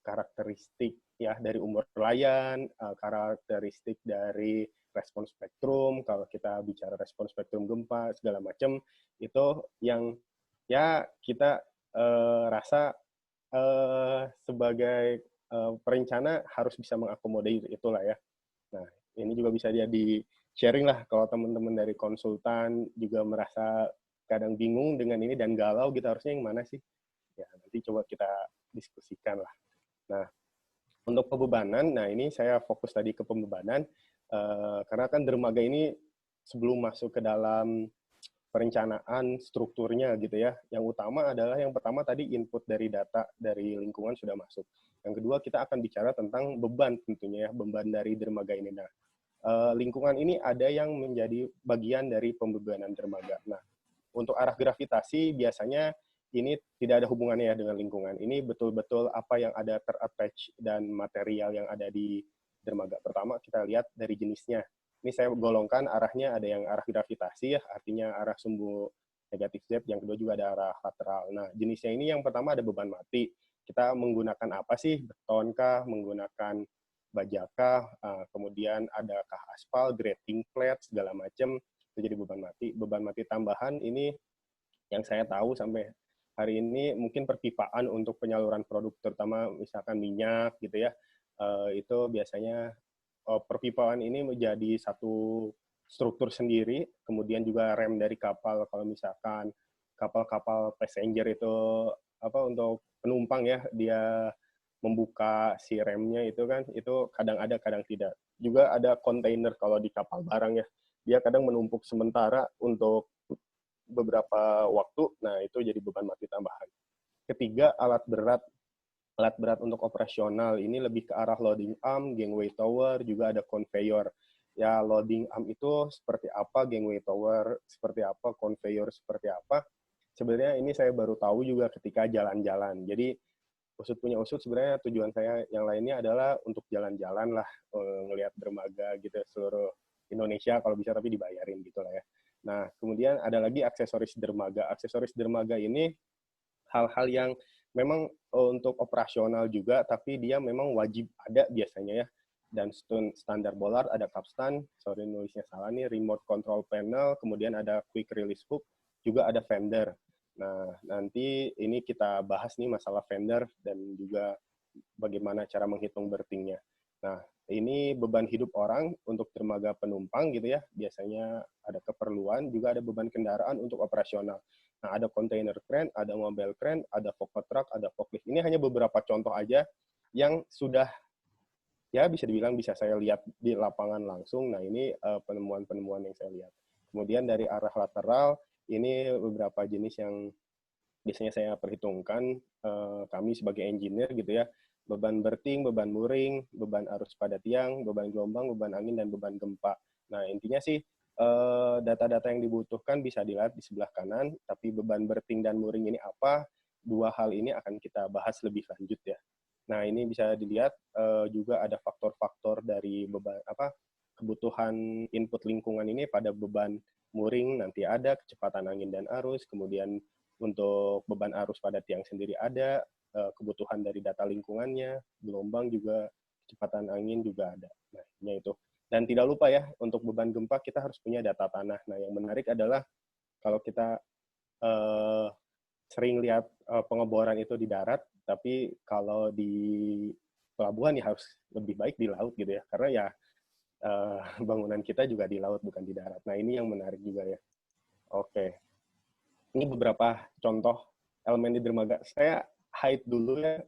karakteristik ya dari umur pelayan, karakteristik dari respon spektrum, kalau kita bicara respon spektrum gempa segala macam, itu yang ya kita rasa sebagai perencana harus bisa mengakomodir itulah ya. Nah, ini juga bisa jadi sharing lah kalau teman-teman dari konsultan juga merasa kadang bingung dengan ini dan galau gitu, harusnya yang mana sih? Ya, nanti coba kita diskusikan lah. Nah, untuk pembebanan, nah ini saya fokus tadi ke pembebanan, karena kan dermaga ini sebelum masuk ke dalam perencanaan strukturnya gitu ya. Yang utama adalah yang pertama tadi input dari data dari lingkungan sudah masuk. Yang kedua kita akan bicara tentang beban tentunya ya, beban dari dermaga ini. Nah, lingkungan ini ada yang menjadi bagian dari pembebanan dermaga. Nah, untuk arah gravitasi biasanya ini tidak ada hubungannya ya dengan lingkungan. Ini betul-betul apa yang ada ter-attach dan material yang ada di dermaga. Pertama kita lihat dari jenisnya. Ini saya golongkan arahnya, ada yang arah gravitasi ya, artinya arah sumbu negatif Z, yang kedua juga ada arah lateral. Nah, jenisnya ini yang pertama ada beban mati. Kita menggunakan apa sih? Betonkah, menggunakan bajakah, kemudian adakah aspal, grading flat, segala macam, itu jadi beban mati. Beban mati tambahan ini yang saya tahu sampai hari ini mungkin perpipaan untuk penyaluran produk, terutama misalkan minyak gitu ya, itu biasanya perpipaan ini menjadi satu struktur sendiri, kemudian juga rem dari kapal, kalau misalkan kapal-kapal passenger itu apa untuk penumpang ya, dia membuka si remnya itu kan, itu kadang ada, kadang tidak. Juga ada kontainer kalau di kapal barang ya, dia kadang menumpuk sementara untuk beberapa waktu, nah itu jadi beban mati tambahan. Ketiga, alat berat. Alat berat untuk operasional ini lebih ke arah loading arm, gangway tower, juga ada conveyor. Ya, loading arm itu seperti apa, gangway tower seperti apa, conveyor seperti apa. Sebenarnya ini saya baru tahu juga ketika jalan-jalan. Jadi, usut punya usut, sebenarnya tujuan saya yang lainnya adalah untuk jalan-jalan lah, ngelihat dermaga gitu, seluruh Indonesia kalau bisa, tapi dibayarin gitu lah ya. Nah, kemudian ada lagi aksesoris dermaga. Aksesoris dermaga ini hal-hal yang memang untuk operasional juga, tapi dia memang wajib ada biasanya ya. Dan standar bollard, ada capstan, sorry nulisnya salah nih, remote control panel, kemudian ada quick release hook, juga ada fender. Nah, nanti ini kita bahas nih masalah fender dan juga bagaimana cara menghitung bertingnya. Nah, ini beban hidup orang untuk dermaga penumpang gitu ya, biasanya ada keperluan, juga ada beban kendaraan untuk operasional. Nah, ada container crane, ada mobile crane, ada forklift truck, ada forklift. Ini hanya beberapa contoh aja yang sudah ya bisa dibilang bisa saya lihat di lapangan langsung. Nah, ini penemuan-penemuan yang saya lihat. Kemudian dari arah lateral, ini beberapa jenis yang biasanya saya perhitungkan kami sebagai engineer gitu ya. Beban berting, beban mooring, beban arus pada tiang, beban gelombang, beban angin, dan beban gempa. Nah, intinya sih data-data yang dibutuhkan bisa dilihat di sebelah kanan, tapi beban berting dan mooring ini apa? Dua hal ini akan kita bahas lebih lanjut ya. Nah, ini bisa dilihat juga ada faktor-faktor dari beban kebutuhan input lingkungan ini pada beban mooring nanti ada, kecepatan angin dan arus, kemudian untuk beban arus pada tiang sendiri ada, kebutuhan dari data lingkungannya, gelombang juga, kecepatan angin juga ada. Nah, ini itu. Dan tidak lupa ya, untuk beban gempa kita harus punya data tanah. Nah, yang menarik adalah kalau kita sering lihat pengeboran itu di darat, tapi kalau di pelabuhan ya harus lebih baik di laut gitu ya, karena ya bangunan kita juga di laut bukan di darat. Nah, ini yang menarik juga ya. Oke. Ini beberapa contoh elemen di dermaga. Saya hide dulu ya.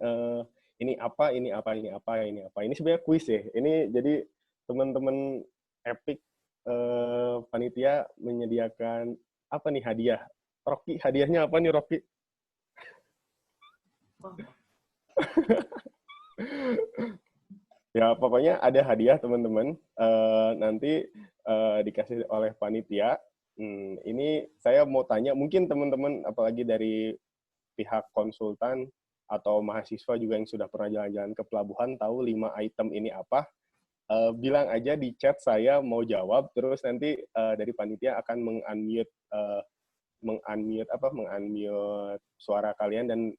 Ini apa, ini apa, ini apa, ini apa. Ini sebenarnya kuis ya. Ini jadi teman-teman Epic panitia menyediakan apa nih hadiah. Rocky, hadiahnya apa nih Rocky? Ya, pokoknya ada hadiah teman-teman. Nanti dikasih oleh panitia. Ini saya mau tanya, mungkin teman-teman apalagi dari pihak konsultan atau mahasiswa juga yang sudah pernah jalan-jalan ke pelabuhan tahu 5 item ini apa. Bilang aja di chat saya mau jawab, terus nanti dari panitia akan mengunmute suara kalian dan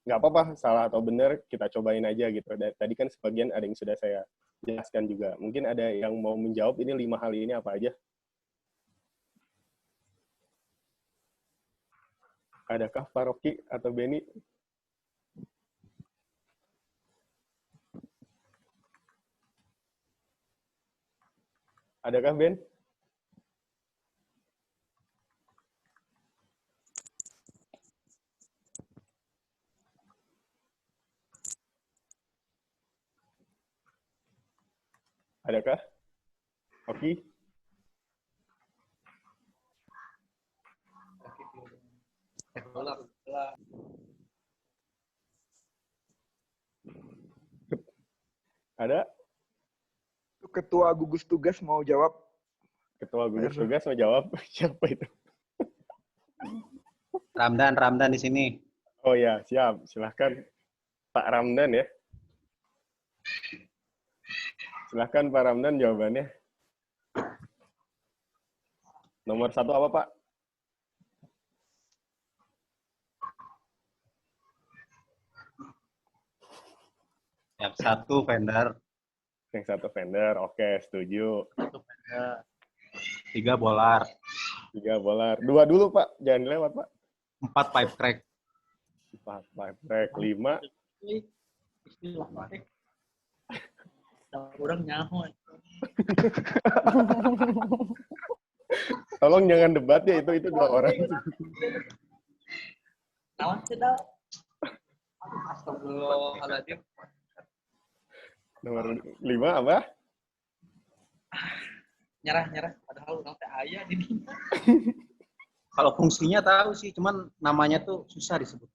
nggak apa-apa salah atau benar, kita cobain aja gitu. Tadi kan sebagian ada yang sudah saya jelaskan juga. Mungkin ada yang mau menjawab ini 5 hal ini apa aja? Adakah Pak Rocky atau Benny? Adakah Ben? Adakah? Oki? Ada? Ketua gugus tugas mau jawab. Ketua gugus tugas mau jawab. Siapa itu? Ramdan di sini. Oh ya, siap. Silahkan Pak Ramdan ya. Silahkan Pak Ramdan jawabannya. Nomor 1 apa Pak? Yang satu vendor, Yang 1 vendor. Oke, setuju. 3 bolar, 3 bolar. 2 dulu Pak. Jangan lewat Pak. 4 pipe crack, 4 pipe crack. 5. Orang nyaho. Tolong jangan debat ya, itu 2 orang. Nawan kita. Astagfirullahaladzim. Nomor 5 apa? Nyerah. Padahal orang teh aya di dinya. Kalau fungsinya tahu sih, cuman namanya tuh susah disebut.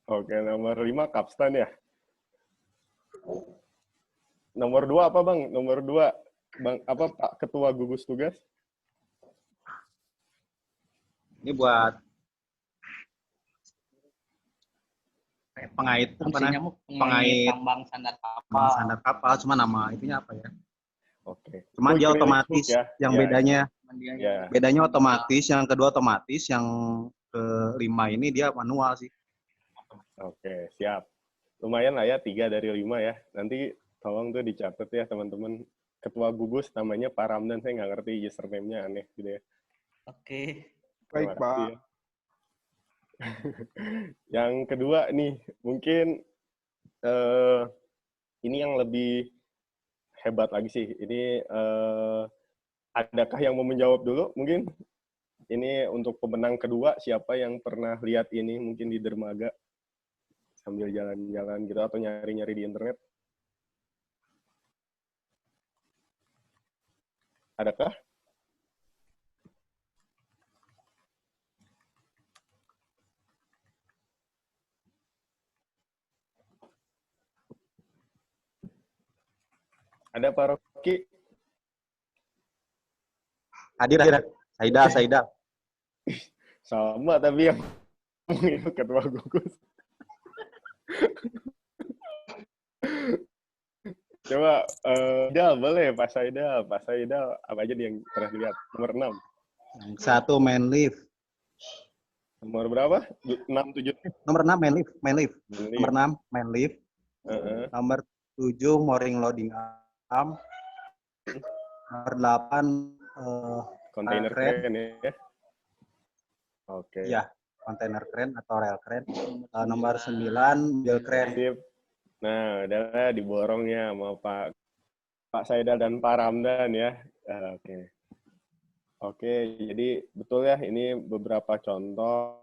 Oke, nomor 5 kapstan ya. Nomor 2 apa Bang? Nomor 2 Bang apa Pak Ketua Gugus Tugas? Ini buat pengait apa Fungsinya namanya? pengait tambang sandar kapal. Standar kapal, cuma nama itunya apa ya? Oke. Cuman dia Quick release otomatis. hook ya. Yang Ya, bedanya, ya. bedanya otomatis. Yang kedua otomatis, yang ke-5 ini dia manual sih. Oke, siap. Lumayan lah ya, 3 dari 5 ya. Nanti tolong tuh dicatat ya teman-teman. Ketua gugus namanya Pak Ramdan, saya nggak ngerti username-nya, aneh gitu ya. Oke. Baik, Terima kasih Pak. ya. Yang kedua nih, mungkin ini yang lebih hebat lagi sih. Ini adakah yang mau menjawab dulu? Mungkin ini untuk pemenang kedua, siapa yang pernah lihat ini mungkin di dermaga sambil jalan-jalan gitu atau nyari-nyari di internet? Adakah? Ada Pak Rocky? Hadir. Saida. Sama, tapi yang itu ketua gugus. Coba, Saidal, boleh Pak Saidal. Pak Saidal, apa aja yang pernah dilihat? Nomor 6. Yang satu main lift. Nomor berapa? 6, 7? Nomor 6 main lift. Nomor 6 main lift. Nomor 7 mooring loading arm. Nomor 8 Kontainer crane ya. Oke. Iya, kontainer crane atau rail crane. Nomor 9 mobil crane. Sip. Nah, udah diborongnya sama Pak Saidal dan Pak Ramdan ya. Oke. Oke, jadi betul ya, ini beberapa contoh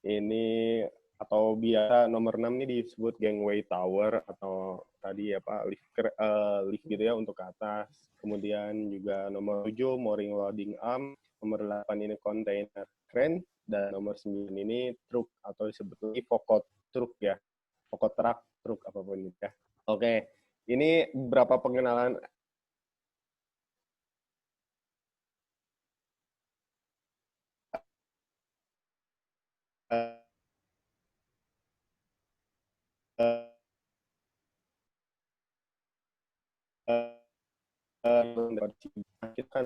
ini atau biasa nomor 6 ini disebut gangway tower atau tadi apa lift gitu ya untuk ke atas. Kemudian juga nomor 7 mooring loading arm, nomor 8 ini container crane, dan nomor 9 ini truk atau sebetulnya pokok truk ya. Pokok truk apapun itu ya. Oke, ini beberapa pengenalan kita kan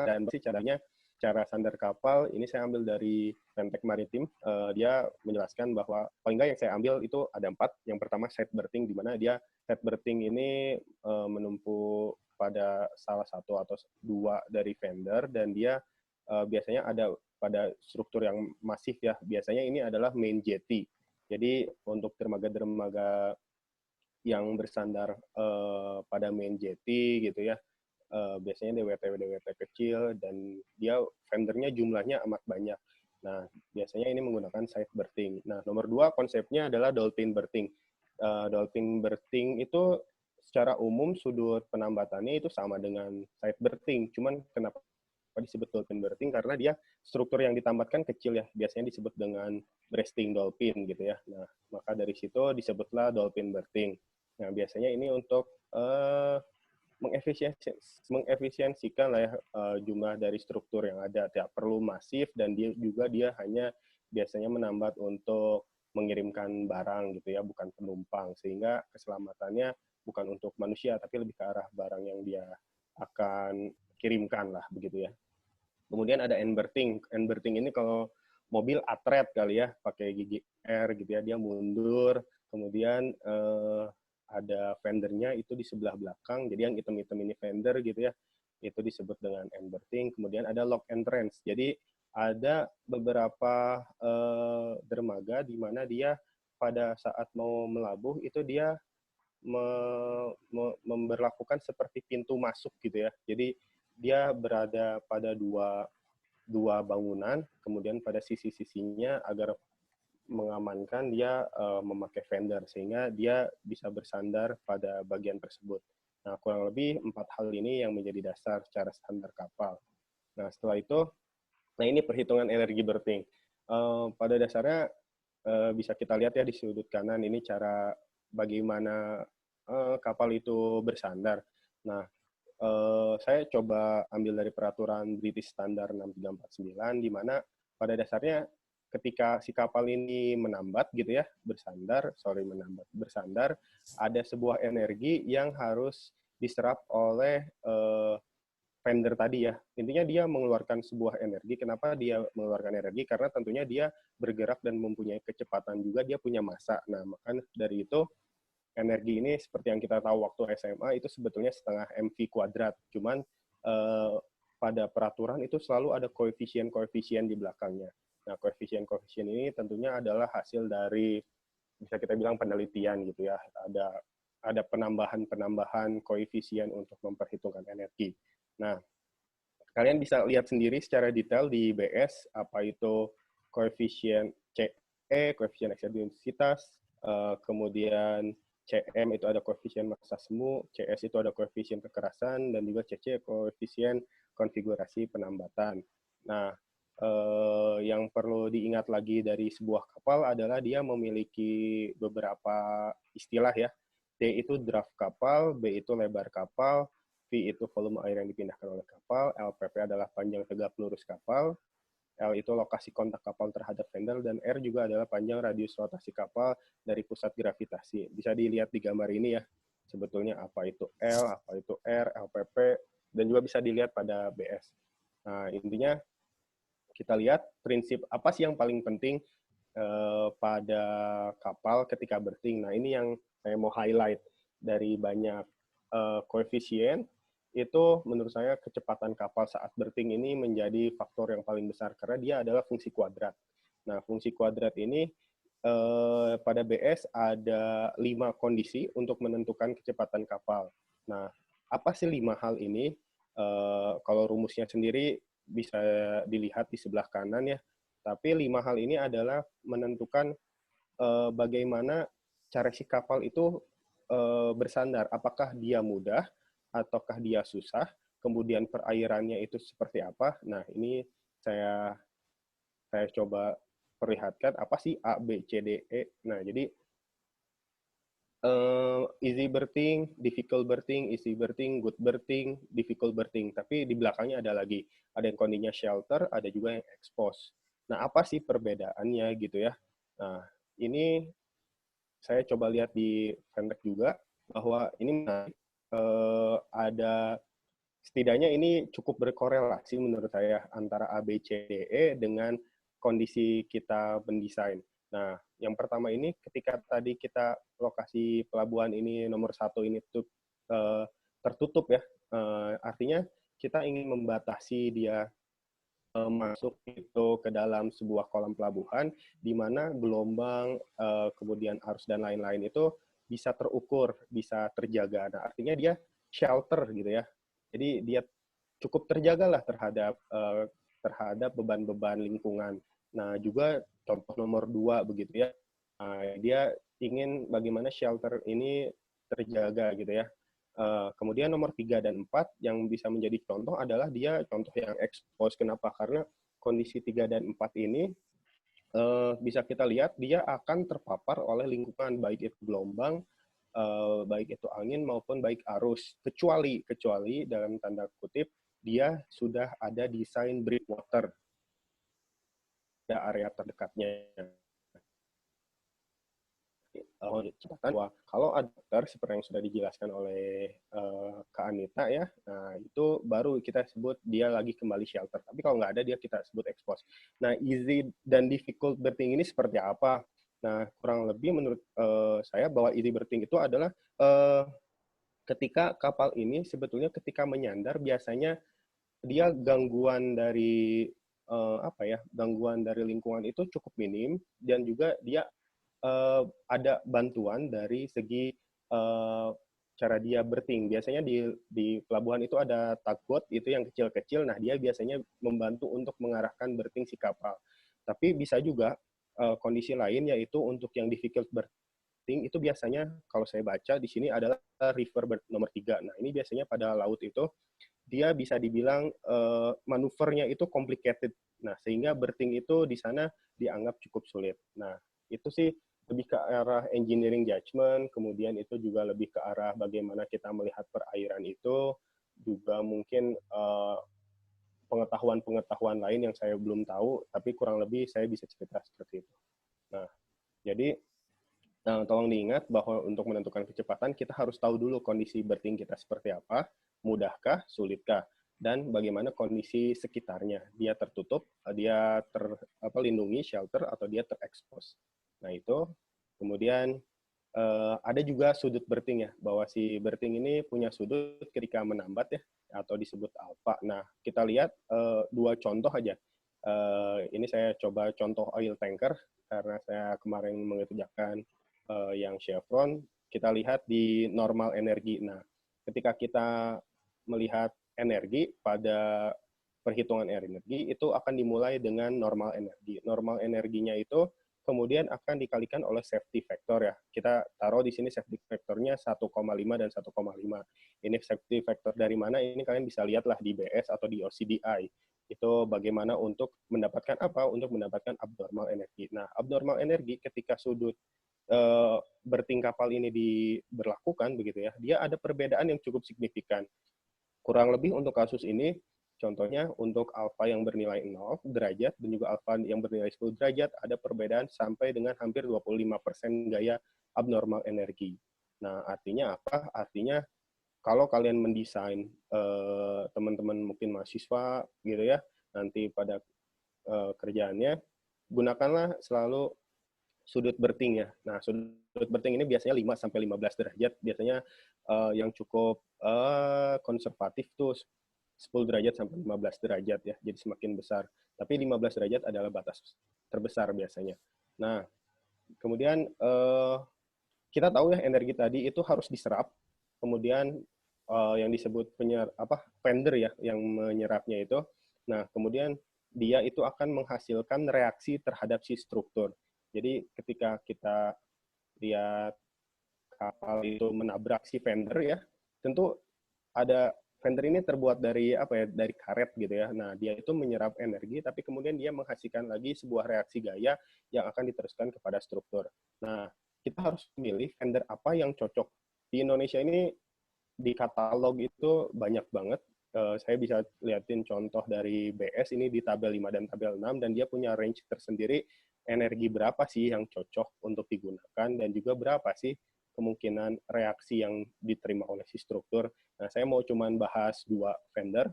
dan pasti caranya cara sandar kapal, ini saya ambil dari Pentek Maritim. Dia menjelaskan bahwa paling nggak yang saya ambil itu ada 4. Yang pertama side berthing, di mana dia side berthing ini menumpuk pada salah satu atau 2 dari fender, dan dia biasanya ada pada struktur yang masif ya. Biasanya ini adalah main jetty. Jadi untuk dermaga-dermaga yang bersandar pada main jetty gitu ya, biasanya DWT kecil, dan dia fendernya jumlahnya amat banyak. Nah, biasanya ini menggunakan side berthing. Nah, nomor 2 konsepnya adalah dolphin berthing. Dolphin berthing itu secara umum sudut penambatannya itu sama dengan side berthing. Cuman kenapa disebut dolphin berthing? Karena dia struktur yang ditambatkan kecil ya. Biasanya disebut dengan breasting dolphin gitu ya. Nah, maka dari situ disebutlah dolphin berthing. Nah, biasanya ini untuk mengefisiensikan lah ya jumlah dari struktur yang ada, tidak perlu masif, dan dia hanya biasanya menambat untuk mengirimkan barang gitu ya, bukan penumpang, sehingga keselamatannya bukan untuk manusia tapi lebih ke arah barang yang dia akan kirimkan lah begitu ya. Kemudian ada end berthing. End berthing ini kalau mobil atret kali ya, pakai gigi R gitu ya, dia mundur, kemudian ada fendernya itu di sebelah belakang, jadi yang hitam-hitam ini fender gitu ya, itu disebut dengan end berthing. Kemudian ada lock entrance, jadi ada beberapa dermaga di mana dia pada saat mau melabuh itu dia memberlakukan seperti pintu masuk gitu ya, jadi dia berada pada dua bangunan, kemudian pada sisi-sisinya agar mengamankan dia memakai fender, sehingga dia bisa bersandar pada bagian tersebut. Nah, kurang lebih 4 hal ini yang menjadi dasar cara standar kapal. Nah, setelah itu, nah ini perhitungan energi berthing. Pada dasarnya bisa kita lihat ya di sudut kanan, ini cara bagaimana kapal itu bersandar. Nah, saya coba ambil dari peraturan British Standard 6349, di mana pada dasarnya ketika si kapal ini menambat gitu ya, bersandar, ada sebuah energi yang harus diserap oleh fender tadi ya. Intinya dia mengeluarkan sebuah energi. Kenapa dia mengeluarkan energi? Karena tentunya dia bergerak dan mempunyai kecepatan juga, dia punya massa. Nah, maka dari itu energi ini seperti yang kita tahu waktu SMA itu sebetulnya setengah mv kuadrat. Cuman pada peraturan itu selalu ada koefisien-koefisien di belakangnya. Nah, koefisien-koefisien ini tentunya adalah hasil dari, bisa kita bilang, penelitian gitu ya. Ada penambahan koefisien untuk memperhitungkan energi. Nah, kalian bisa lihat sendiri secara detail di BS, apa itu koefisien CE, koefisien eksentrisitas, kemudian CM itu ada koefisien massa semu, CS itu ada koefisien kekerasan, dan juga CC koefisien konfigurasi penambatan. Nah, yang perlu diingat lagi dari sebuah kapal adalah dia memiliki beberapa istilah ya. D itu draft kapal, B itu lebar kapal, V itu volume air yang dipindahkan oleh kapal, LPP adalah panjang tegak lurus kapal, L itu lokasi kontak kapal terhadap fender, dan R juga adalah panjang radius rotasi kapal dari pusat gravitasi. Bisa dilihat di gambar ini ya, sebetulnya apa itu L, apa itu R, LPP, dan juga bisa dilihat pada BS. Nah, intinya kita lihat prinsip apa sih yang paling penting pada kapal ketika berthing. Nah, ini yang saya mau highlight dari banyak koefisien. Itu menurut saya kecepatan kapal saat berthing ini menjadi faktor yang paling besar karena dia adalah fungsi kuadrat. Nah, fungsi kuadrat ini pada BS ada 5 kondisi untuk menentukan kecepatan kapal. Nah, apa sih 5 hal ini? Kalau rumusnya sendiri bisa dilihat di sebelah kanan ya. Tapi 5 hal ini adalah menentukan bagaimana cara si kapal itu bersandar. Apakah dia mudah, ataukah dia susah, kemudian perairannya itu seperti apa. Nah, ini saya coba perlihatkan apa sih A, B, C, D, E. Nah, jadi easy berthing, difficult berthing, easy berthing, good berthing, difficult berthing. Tapi di belakangnya ada lagi. Ada yang kondisinya shelter, ada juga yang expose. Nah, apa sih perbedaannya gitu ya. Nah, ini saya coba lihat di Fendek juga, bahwa ini ada setidaknya ini cukup berkorelasi menurut saya antara A, B, C, D, E dengan kondisi kita mendesain. Nah, yang pertama ini ketika tadi kita lokasi pelabuhan ini nomor 1 ini tuh tertutup ya, artinya kita ingin membatasi dia masuk itu ke dalam sebuah kolam pelabuhan di mana gelombang, kemudian arus dan lain-lain itu bisa terukur, bisa terjaga. Nah, artinya dia shelter gitu ya. Jadi dia cukup terjagalah terhadap beban-beban lingkungan. Nah, juga contoh nomor 2 begitu ya. Dia ingin bagaimana shelter ini terjaga gitu ya. Kemudian nomor 3 dan 4 yang bisa menjadi contoh adalah dia contoh yang expose. Kenapa? Karena kondisi 3 dan 4 ini bisa kita lihat dia akan terpapar oleh lingkungan, baik itu gelombang, baik itu angin maupun baik arus. Kecuali dalam tanda kutip dia sudah ada desain breakwater di area terdekatnya. Bahwa kalau ada water seperti yang sudah dijelaskan oleh Kak Anita ya, nah itu baru kita sebut dia lagi kembali shelter. Tapi kalau nggak ada dia kita sebut expose. Nah, easy dan difficult berthing ini seperti apa? Nah, kurang lebih menurut saya bahwa easy berthing itu adalah ketika kapal ini sebetulnya ketika menyandar biasanya dia gangguan dari gangguan dari lingkungan itu cukup minim dan juga dia ada bantuan dari segi cara dia berting. Biasanya di pelabuhan itu ada tugboat itu yang kecil-kecil. Nah, dia biasanya membantu untuk mengarahkan berting si kapal. Tapi bisa juga kondisi lain yaitu untuk yang difficult berting itu biasanya kalau saya baca di sini adalah river nomor 3. Nah, ini biasanya pada laut itu dia bisa dibilang manuvernya itu complicated. Nah, sehingga berting itu di sana dianggap cukup sulit. Nah, itu sih lebih ke arah engineering judgment, kemudian itu juga lebih ke arah bagaimana kita melihat perairan itu, juga mungkin pengetahuan-pengetahuan lain yang saya belum tahu, tapi kurang lebih saya bisa cerita seperti itu. Nah, jadi tolong diingat bahwa untuk menentukan kecepatan, kita harus tahu dulu kondisi berting kita seperti apa, mudahkah, sulitkah, dan bagaimana kondisi sekitarnya. Dia tertutup, dia terlindungi, shelter, atau dia terekspos. Nah, itu. Kemudian ada juga sudut berting ya, bahwa si berting ini punya sudut ketika menambat ya, atau disebut alfa. Nah, kita lihat 2 contoh aja. Ini saya coba contoh oil tanker, karena saya kemarin mengerjakan yang Chevron. Kita lihat di normal energi. Nah, ketika kita melihat energi pada perhitungan energi, itu akan dimulai dengan normal energi. Normal energinya itu kemudian akan dikalikan oleh safety factor ya. Kita taruh di sini safety factornya 1,5 dan 1,5. Ini safety factor dari mana? Ini kalian bisa lihatlah di BS atau di OCDI. Itu bagaimana untuk mendapatkan apa? Untuk mendapatkan abnormal energi. Nah, abnormal energi ketika sudut berting kapal ini diberlakukan begitu ya, dia ada perbedaan yang cukup signifikan. Kurang lebih untuk kasus ini, contohnya untuk alfa yang bernilai 0 derajat dan juga alfa yang bernilai 10 derajat ada perbedaan sampai dengan hampir 25% gaya abnormal energi. Nah, artinya apa? Artinya kalau kalian mendesain teman-teman mungkin mahasiswa gitu ya, nanti pada kerjaannya, gunakanlah selalu sudut berting ya. Nah, sudut berting ini biasanya 5-15 derajat. Biasanya yang cukup konservatif tuh 10 derajat sampai 15 derajat ya. Jadi semakin besar. Tapi 15 derajat adalah batas terbesar biasanya. Nah, kemudian kita tahu ya energi tadi itu harus diserap. Kemudian yang disebut fender ya yang menyerapnya itu. Nah, kemudian dia itu akan menghasilkan reaksi terhadap si struktur. Jadi ketika kita lihat kapal itu menabrak si fender ya, tentu ada fender ini terbuat dari dari karet gitu ya. Nah, dia itu menyerap energi tapi kemudian dia menghasilkan lagi sebuah reaksi gaya yang akan diteruskan kepada struktur. Nah, kita harus memilih fender apa yang cocok. Di Indonesia ini di katalog itu banyak banget. Saya bisa liatin contoh dari BS ini di tabel 5 dan tabel 6 dan dia punya range tersendiri energi berapa sih yang cocok untuk digunakan dan juga berapa sih kemungkinan reaksi yang diterima oleh si struktur. Nah, saya mau cuman bahas 2 vendor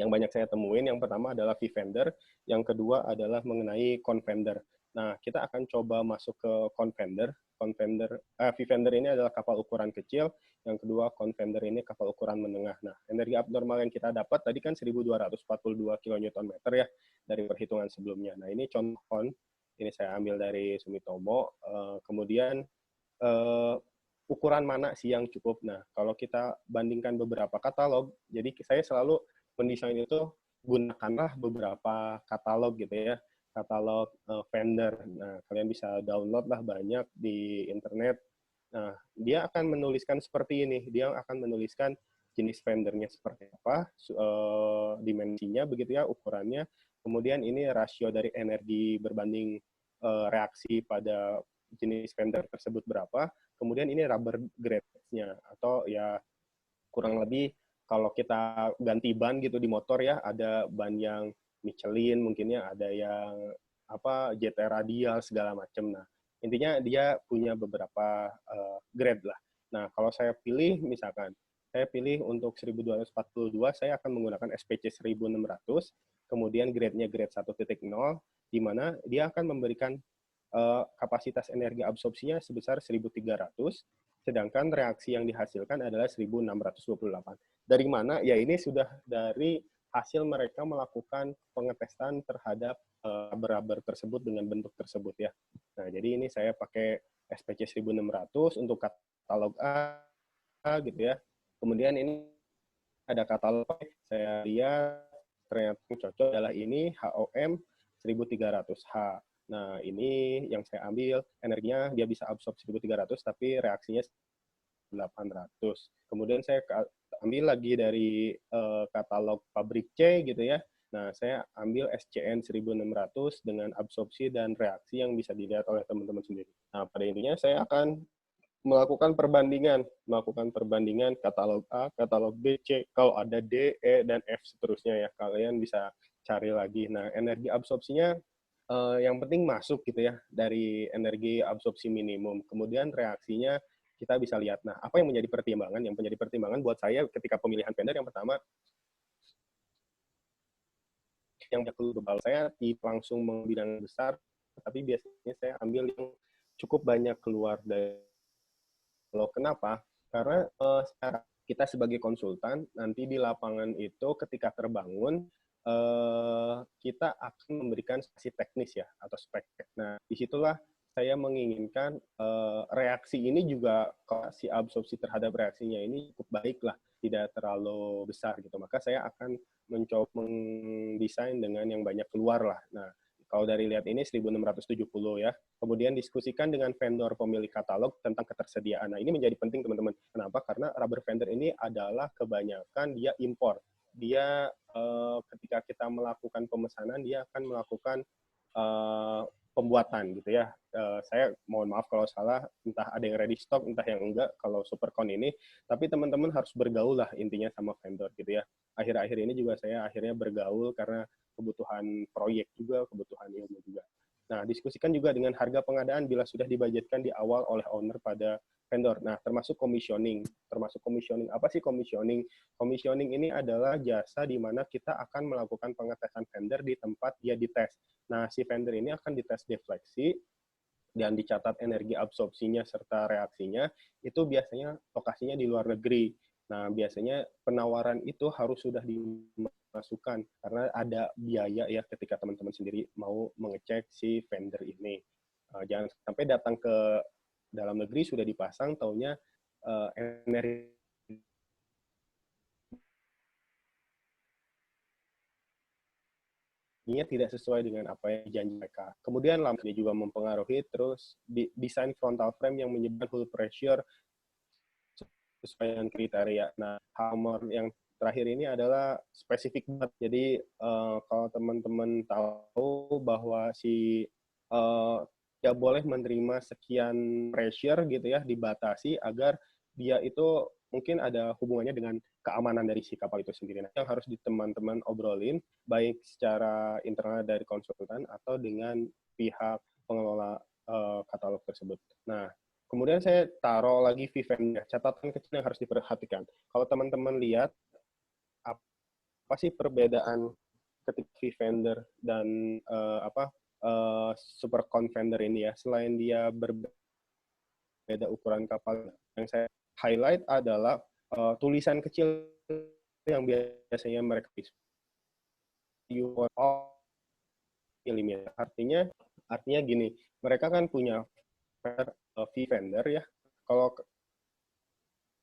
yang banyak saya temuin. Yang pertama adalah V-vendor, yang kedua adalah mengenai convendor. Nah, kita akan coba masuk ke convendor. V-vendor ini adalah kapal ukuran kecil, yang kedua convendor ini kapal ukuran menengah. Nah, energi abnormal yang kita dapat tadi kan 1242 kN ya dari perhitungan sebelumnya. Nah, ini contoh ini saya ambil dari Sumitomo. Kemudian ukuran mana sih yang cukup? Nah, kalau kita bandingkan beberapa katalog, jadi saya selalu mendesain itu gunakanlah beberapa katalog gitu ya, katalog vendor. Nah, kalian bisa download lah banyak di internet. Nah, dia akan menuliskan seperti ini. Dia akan menuliskan jenis vendornya seperti apa, dimensinya begitu ya, ukurannya. Kemudian ini rasio dari energi berbanding reaksi pada jenis vendor tersebut berapa. Kemudian ini rubber grade-nya, atau ya kurang lebih kalau kita ganti ban gitu di motor ya, ada ban yang Michelin mungkin ya, ada yang JT radial segala macam. Nah, intinya dia punya beberapa grade lah. Nah, kalau saya pilih misalkan saya pilih untuk 1242, saya akan menggunakan SPC 1600, kemudian grade-nya grade 1.0, di mana dia akan memberikan kapasitas energi absorpsinya sebesar 1300, sedangkan reaksi yang dihasilkan adalah 1628. Dari mana? Ya ini sudah dari hasil mereka melakukan pengetesan terhadap rubber tersebut dengan bentuk tersebut ya. Nah, jadi ini saya pakai SPC 1600 untuk katalog A gitu ya. Kemudian ini ada katalog, saya lihat ternyata cocok adalah ini HOM 1300H. Nah, ini yang saya ambil, energinya dia bisa absorb 1300, tapi reaksinya 800. Kemudian saya ambil lagi dari katalog pabrik C gitu ya. Nah, saya ambil SCN 1600 dengan absorpsi dan reaksi yang bisa dilihat oleh teman-teman sendiri. Nah, pada intinya saya akan melakukan perbandingan katalog A, katalog B, C. Kalau ada D, E, dan F seterusnya ya, kalian bisa cari lagi. Nah, energi absorpsinya yang penting masuk gitu ya, dari energi absorpsi minimum. Kemudian reaksinya kita bisa lihat. Nah, apa yang menjadi pertimbangan? Yang menjadi pertimbangan buat saya ketika pemilihan vendor, yang pertama, yang global, saya tidak langsung mengambil yang besar, tapi biasanya saya ambil yang cukup banyak keluar dari. Kenapa? Karena kita sebagai konsultan, nanti di lapangan itu ketika terbangun, kita akan memberikan spesifikasi teknis ya, atau spek. Nah, disitulah saya menginginkan reaksi ini juga, si absorpsi terhadap reaksinya ini cukup baik lah, tidak terlalu besar gitu. Maka saya akan mencoba mendesain dengan yang banyak keluar lah. Nah, kalau dari lihat ini 1670 ya. Kemudian diskusikan dengan vendor pemilik katalog tentang ketersediaan. Nah, ini menjadi penting teman-teman. Kenapa? Karena rubber vendor ini adalah kebanyakan dia impor. Dia ketika kita melakukan pemesanan, dia akan melakukan pembuatan gitu ya. Saya mohon maaf kalau salah, entah ada yang ready stock, entah yang enggak kalau Supercon ini. Tapi teman-teman harus bergaul lah intinya sama vendor gitu ya. Akhir-akhir ini juga saya akhirnya bergaul karena kebutuhan proyek juga, kebutuhan ilmu juga. Nah, diskusikan juga dengan harga pengadaan bila sudah dibudgetkan di awal oleh owner pada vendor. Nah, termasuk commissioning. Termasuk commissioning. Apa sih commissioning? Commissioning ini adalah jasa di mana kita akan melakukan pengetesan vendor di tempat dia dites. Nah, si vendor ini akan dites defleksi dan dicatat energi absorpsinya serta reaksinya. Itu biasanya lokasinya di luar negeri. Nah, biasanya penawaran itu harus sudah dimasukkan karena ada biaya ya ketika teman-teman sendiri mau mengecek si vendor ini. Jangan sampai datang ke dalam negeri sudah dipasang, taunya energi tidak sesuai dengan apa yang dijanji mereka. Kemudian lampunya juga mempengaruhi, terus desain frontal frame yang menyebabkan hull pressure sesuai dengan kriteria. Nah, hammer yang terakhir ini adalah spesifik banget. Jadi kalau teman-teman tahu bahwa si tidak boleh menerima sekian pressure gitu ya, dibatasi agar dia itu mungkin ada hubungannya dengan keamanan dari si kapal itu sendiri. Nah, yang harus teman-teman obrolin, baik secara internal dari konsultan atau dengan pihak pengelola katalog tersebut. Nah, kemudian saya taruh lagi vivender. Catatan kecil yang harus diperhatikan. Kalau teman-teman lihat, apa sih perbedaan ketika vivender dan super convender ini ya? Selain dia berbeda ukuran kapal, yang saya highlight adalah tulisan kecil yang biasanya mereka artinya gini, mereka kan punya vivender ya. Kalau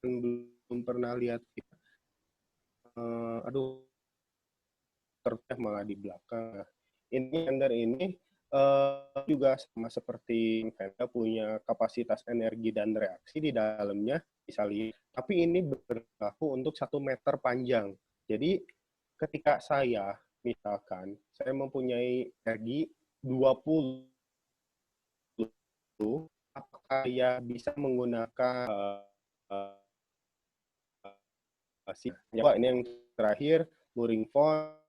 belum pernah lihat, terteh malah di belakang. Vivender ini juga sama seperti Venda punya kapasitas energi dan reaksi di dalamnya, bisa lihat. Tapi ini berlaku untuk 1 meter panjang. Jadi ketika saya, misalkan, saya mempunyai energi 20, apakah saya bisa menggunakan ini yang terakhir, mooring force.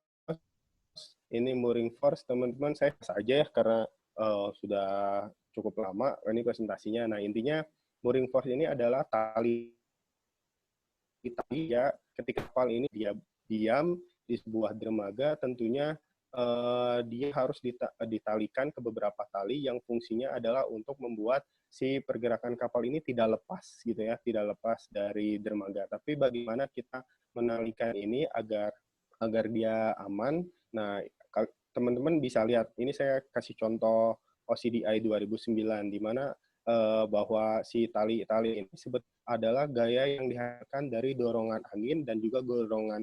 Ini mooring force, teman-teman, saya saja ya, karena sudah cukup lama ini presentasinya. Nah, intinya mooring force ini adalah tali ya, ketika kapal ini dia diam di sebuah dermaga, tentunya dia harus ditalikan ke beberapa tali yang fungsinya adalah untuk membuat si pergerakan kapal ini tidak lepas gitu ya, tidak lepas dari dermaga. Tapi bagaimana kita menalikan ini agar dia aman? Nah, teman-teman bisa lihat, ini saya kasih contoh OCDI 2009, di mana bahwa si tali-tali ini adalah gaya yang dihasilkan dari dorongan angin dan juga dorongan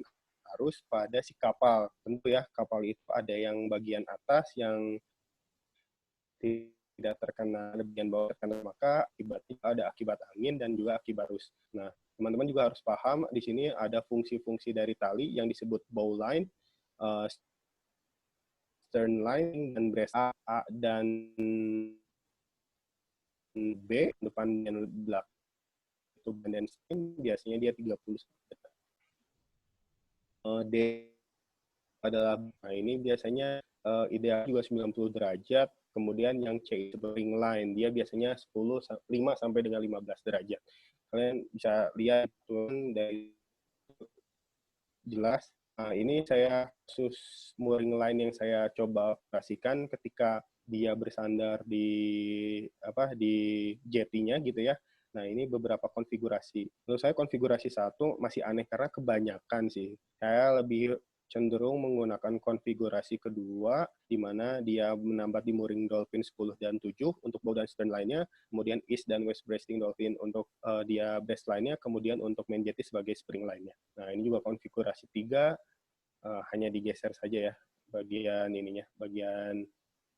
arus pada si kapal. Tentu ya, kapal itu ada yang bagian atas yang tidak terkena, bagian bawah terkena, maka akibatnya ada akibat angin dan juga akibat arus. Nah, teman-teman juga harus paham, di sini ada fungsi-fungsi dari tali yang disebut bow line, stern line, dan brace A dan B, depan dan belakang. Itu dan biasanya dia 30 D adalah, nah ini biasanya ideal juga 90 derajat, kemudian yang C itu ring line, dia biasanya 5 sampai dengan 15 derajat. Kalian bisa lihat dari jelas. Nah, ini saya khusus mooring line yang saya coba operasikan ketika dia bersandar di jetty-nya gitu ya. Nah, ini beberapa konfigurasi. Menurut saya konfigurasi 1 masih aneh karena kebanyakan sih. Saya lebih cenderung menggunakan konfigurasi kedua, di mana dia menambah di mooring dolphin 10 dan 7 untuk bow dan stern line-nya, kemudian east dan west breasting dolphin untuk dia breast line-nya, kemudian untuk main jetty sebagai spring line-nya. Nah, ini juga konfigurasi 3, hanya digeser saja ya bagian ininya, bagian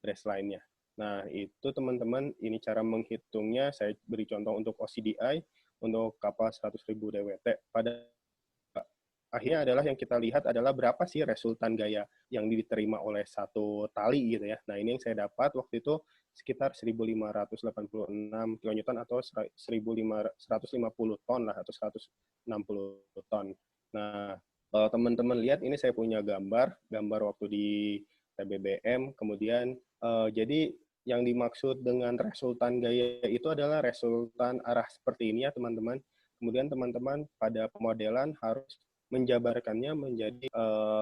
breast line-nya. Nah, itu teman-teman, ini cara menghitungnya. Saya beri contoh untuk OCDI, untuk kapal 100.000 DWT. Pada akhirnya adalah yang kita lihat adalah berapa sih resultan gaya yang diterima oleh satu tali gitu ya. Nah, ini yang saya dapat waktu itu sekitar 1.586 kilonewton atau 1.150 ton lah, atau 160 ton. Nah, kalau teman-teman lihat, ini saya punya gambar waktu di TBBM, kemudian jadi yang dimaksud dengan resultan gaya itu adalah resultan arah seperti ini ya teman-teman. Kemudian teman-teman pada pemodelan harus menjabarkannya menjadi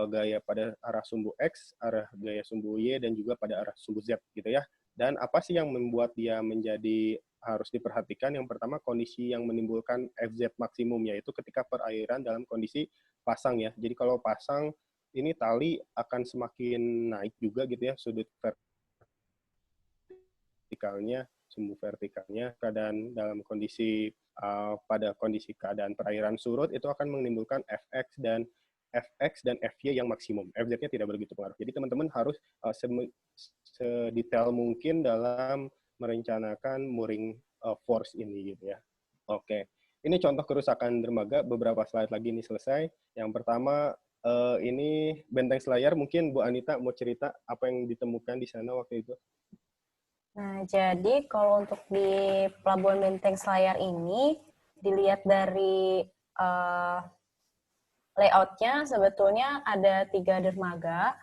gaya pada arah sumbu X, arah gaya sumbu Y, dan juga pada arah sumbu Z gitu ya. Dan apa sih yang membuat dia menjadi harus diperhatikan? Yang pertama, kondisi yang menimbulkan FZ maksimum, yaitu ketika perairan dalam kondisi pasang ya. Jadi kalau pasang, ini tali akan semakin naik juga gitu ya, sudut vertikalnya, sumbu vertikalnya. Keadaan dalam kondisi pada kondisi keadaan perairan surut itu akan menimbulkan FX dan FY yang maksimum. FZ-nya tidak begitu pengaruh. Jadi teman-teman harus sedetail mungkin dalam merencanakan mooring force ini gitu ya. Oke. Ini contoh kerusakan dermaga, beberapa slide lagi ini selesai. Yang pertama, ini benteng selayar, mungkin Bu Anita mau cerita apa yang ditemukan di sana waktu itu? Nah, jadi kalau untuk di Pelabuhan Benteng Selayar ini, dilihat dari layout-nya, sebetulnya ada 3 dermaga.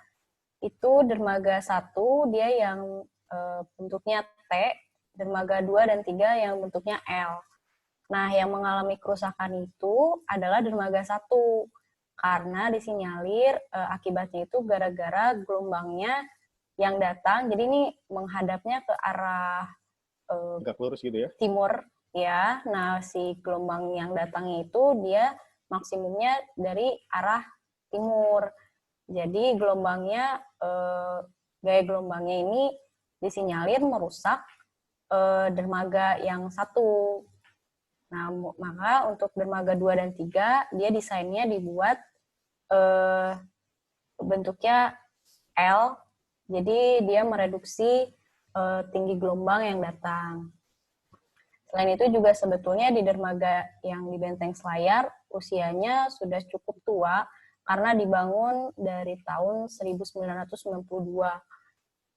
Itu dermaga 1, dia yang bentuknya T, dermaga 2 dan 3 yang bentuknya L. Nah, yang mengalami kerusakan itu adalah dermaga 1 karena disinyalir akibatnya itu gara-gara gelombangnya yang datang. Jadi ini menghadapnya ke arah Tegak lurus gitu ya? timur ya. Nah, si gelombang yang datangnya itu dia maksimumnya dari arah timur. Jadi gelombangnya gaya gelombangnya ini disinyalir merusak dermaga yang 1. Nah, maka untuk dermaga 2 dan 3, dia desainnya dibuat bentuknya L, jadi dia mereduksi tinggi gelombang yang datang. Selain itu juga sebetulnya di dermaga yang di Benteng Selayar, usianya sudah cukup tua, karena dibangun dari tahun 1992.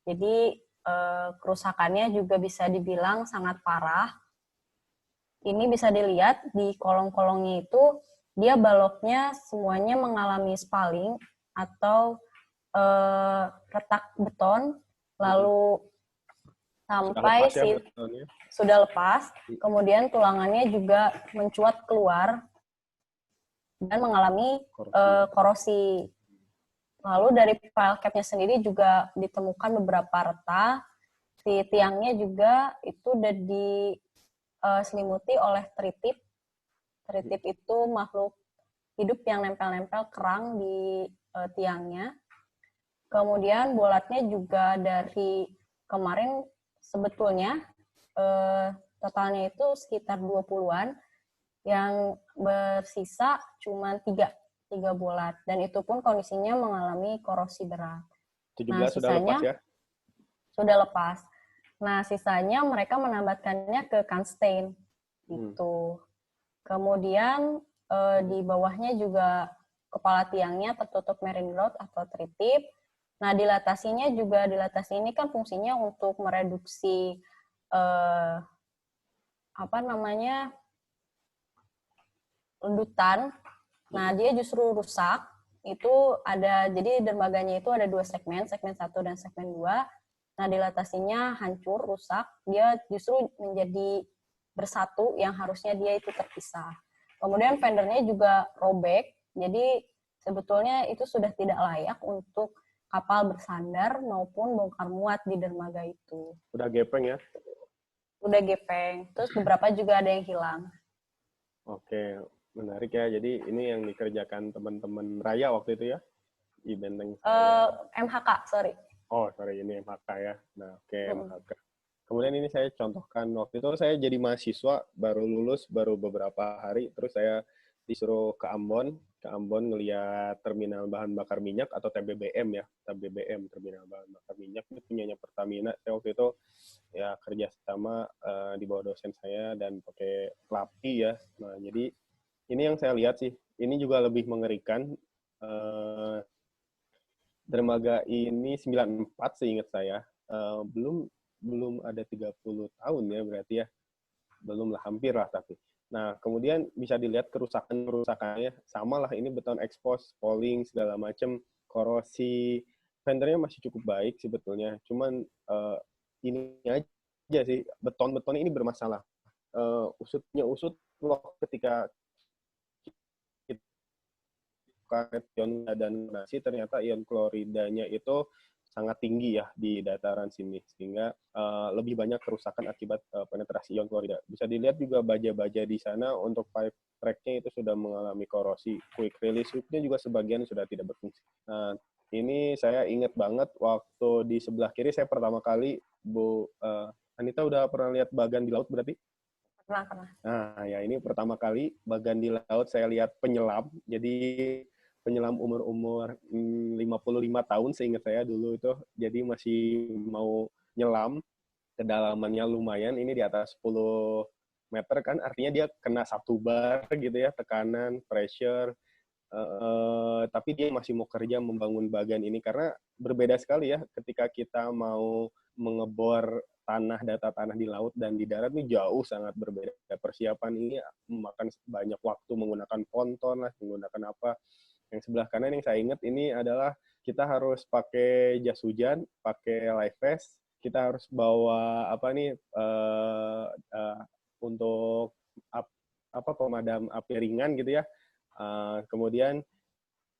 Jadi, kerusakannya juga bisa dibilang sangat parah. Ini bisa dilihat di kolong-kolongnya itu, dia baloknya semuanya mengalami spaling atau retak beton, lalu sampai sudah lepas, kemudian tulangannya juga mencuat keluar dan mengalami korosi. Lalu dari file cap-nya sendiri juga ditemukan beberapa retak. Si tiangnya juga itu udah diselimuti oleh tritip. Tritip itu makhluk hidup yang nempel-nempel kerang di tiangnya. Kemudian bolatnya juga dari kemarin sebetulnya totalnya itu sekitar 20-an, yang bersisa cuma 3 bolat, dan itu pun kondisinya mengalami korosi berat. 17 nah, sudah lepas ya? Sudah lepas. Nah, sisanya mereka menambahkannya ke Kanstain gitu. Kemudian di bawahnya juga kepala tiangnya tertutup marine rod atau tritip. Nah, dilatasi ini kan fungsinya untuk mereduksi lendutan. Nah, dia justru rusak. Itu ada, jadi dermaganya itu ada 2 segmen 1 dan segmen 2. Nah, dilatasinya hancur, rusak. Dia justru menjadi bersatu yang harusnya dia itu terpisah. Kemudian fendernya juga robek. Jadi sebetulnya itu sudah tidak layak untuk kapal bersandar maupun bongkar muat di dermaga itu. Udah gepeng ya? Udah gepeng. Terus beberapa juga ada yang hilang. Oke, menarik ya. Jadi ini yang dikerjakan teman-teman Raya waktu itu ya? Di Benteng MHK, sorry. Oh, sorry, ini MHK ya. Nah, oke, MHK. Kemudian ini saya contohkan, waktu itu saya jadi mahasiswa, baru lulus, baru beberapa hari, terus saya disuruh ke Ambon ngelihat terminal bahan bakar minyak atau TBBM ya, TBBM, terminal bahan bakar minyak, itu punyanya Pertamina. Saya waktu itu ya kerja sama di bawah dosen saya dan pakai Lapi ya. Nah, jadi ini yang saya lihat sih, ini juga lebih mengerikan. Dermaga ini 94 seingat saya, belum ada 30 tahun ya berarti ya, belum lah, hampir lah tapi. Nah, kemudian bisa dilihat kerusakannya, sama lah, ini beton expose, spalling, segala macam, korosi, fendernya masih cukup baik sebetulnya, cuman ini aja sih, beton ini bermasalah. Usut ketika ion dan nasi, ternyata ion kloridanya itu sangat tinggi ya di dataran sini, sehingga lebih banyak kerusakan akibat penetrasi ion klorida. Bisa dilihat juga baja-baja di sana untuk pipe track-nya itu sudah mengalami korosi. Quick release hook-nya juga sebagian sudah tidak berfungsi. Nah, ini saya ingat banget waktu di sebelah kiri saya pertama kali, Bu Anita udah pernah lihat bagan di laut berarti? Pernah. Nah, ya ini pertama kali bagan di laut saya lihat penyelam. Jadi penyelam umur 55 tahun seingat saya dulu itu. Jadi masih mau nyelam, kedalamannya lumayan, ini di atas 10 meter kan, artinya dia kena 1 bar gitu ya, tekanan, pressure. Tapi dia masih mau kerja membangun bagan ini, karena berbeda sekali ya ketika kita mau mengebor data tanah di laut dan di darat ini jauh sangat berbeda. Persiapan ini memakan banyak waktu, menggunakan ponton lah, menggunakan apa. Yang sebelah kanan yang saya ingat ini adalah kita harus pakai jas hujan, pakai life vest, kita harus bawa apa nih untuk pemadam api ringan gitu ya. Kemudian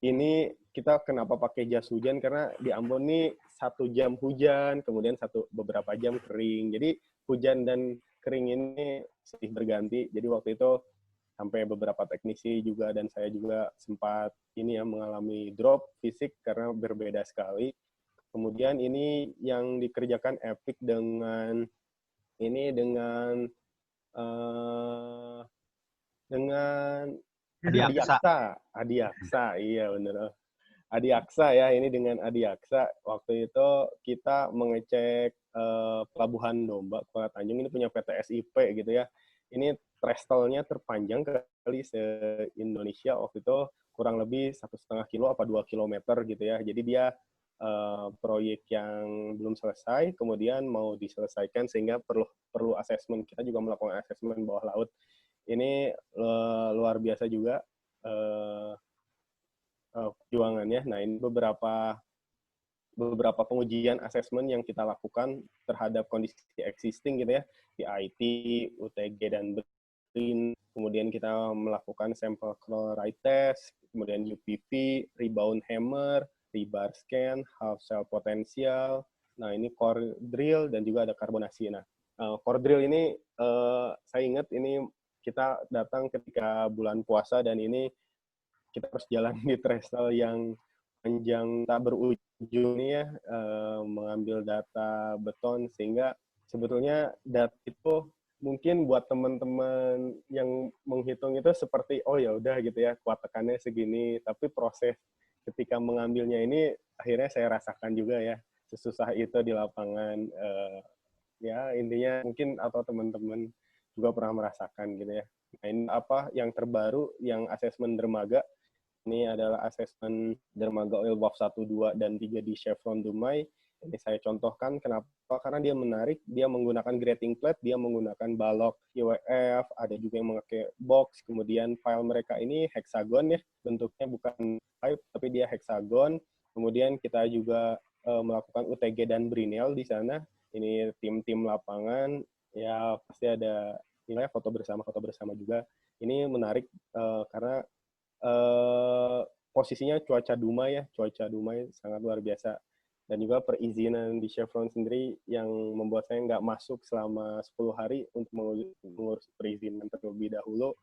ini kita kenapa pakai jas hujan, karena di Ambon nih 1 jam hujan, kemudian beberapa jam kering. Jadi hujan dan kering ini silih berganti. Jadi waktu itu sampai beberapa teknisi juga dan saya juga sempat ini ya mengalami drop fisik karena berbeda sekali. Kemudian ini yang dikerjakan Epic dengan Adiaksa, iya benar. Adiaksa ya, ini dengan Adiaksa. Waktu itu kita mengecek Pelabuhan Domba, Kuala Tanjung, ini punya PT SIP gitu ya. Ini trestelnya terpanjang kali se-Indonesia, waktu itu kurang lebih 1,5 kilo apa 2 kilometer gitu ya. Jadi dia proyek yang belum selesai, kemudian mau diselesaikan sehingga perlu asesmen. Kita juga melakukan asesmen bawah laut. Ini luar biasa juga perjuangannya. Nah, ini beberapa pengujian asesmen yang kita lakukan terhadap kondisi existing gitu ya, di IT, UTG, dan BRIN. Kemudian kita melakukan sampel chloride test, kemudian UPV, rebound hammer, rebar scan, half cell potential. Nah, ini core drill dan juga ada karbonasi. Nah, core drill ini saya ingat ini kita datang ketika bulan puasa dan ini kita harus jalan di trestle yang panjang tak berujung nih ya, mengambil data beton, sehingga sebetulnya data itu mungkin buat teman-teman yang menghitung itu seperti oh ya udah gitu ya, kuat tekannya segini, tapi proses ketika mengambilnya ini akhirnya saya rasakan juga ya, sesusah itu di lapangan. Ya intinya mungkin atau teman-teman juga pernah merasakan gitu ya. Nah, ini apa yang terbaru, yang asesmen dermaga. Ini adalah asesmen dermaga oil WAF 1, 2, dan 3 di Chevron Dumai. Ini saya contohkan kenapa, karena dia menarik, dia menggunakan grading plate, dia menggunakan balok IWF, ada juga yang memakai box, kemudian file mereka ini hexagon ya, bentuknya bukan pipe, tapi dia hexagon. Kemudian kita juga melakukan UTG dan Brinel di sana. Ini tim-tim lapangan, ya pasti ada nilai foto bersama juga. Ini menarik karena posisinya cuaca Dumai sangat luar biasa, dan juga perizinan di Chevron sendiri yang membuat saya nggak masuk selama 10 hari untuk mengurus perizinan terlebih dahulu.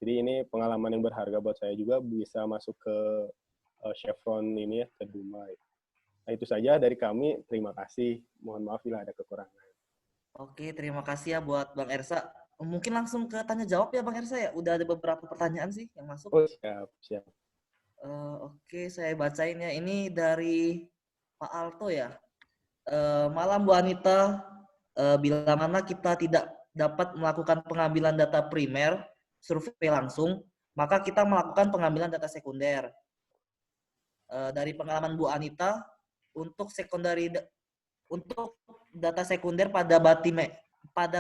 Jadi ini pengalaman yang berharga buat saya juga bisa masuk ke Chevron ini ya, ke Dumai. Nah, itu saja dari kami, terima kasih, mohon maaf bila ada kekurangan. Oke, terima kasih ya buat Bang Ersa. Mungkin langsung ke tanya jawab ya Bang Ersa ya. Udah ada beberapa pertanyaan sih yang masuk. Oh, siap. Oke, saya bacain ya. Ini dari Pak Alto ya. Malam Bu Anita, bila mana kita tidak dapat melakukan pengambilan data primer, survei langsung, maka kita melakukan pengambilan data sekunder. Dari pengalaman Bu Anita, untuk data sekunder pada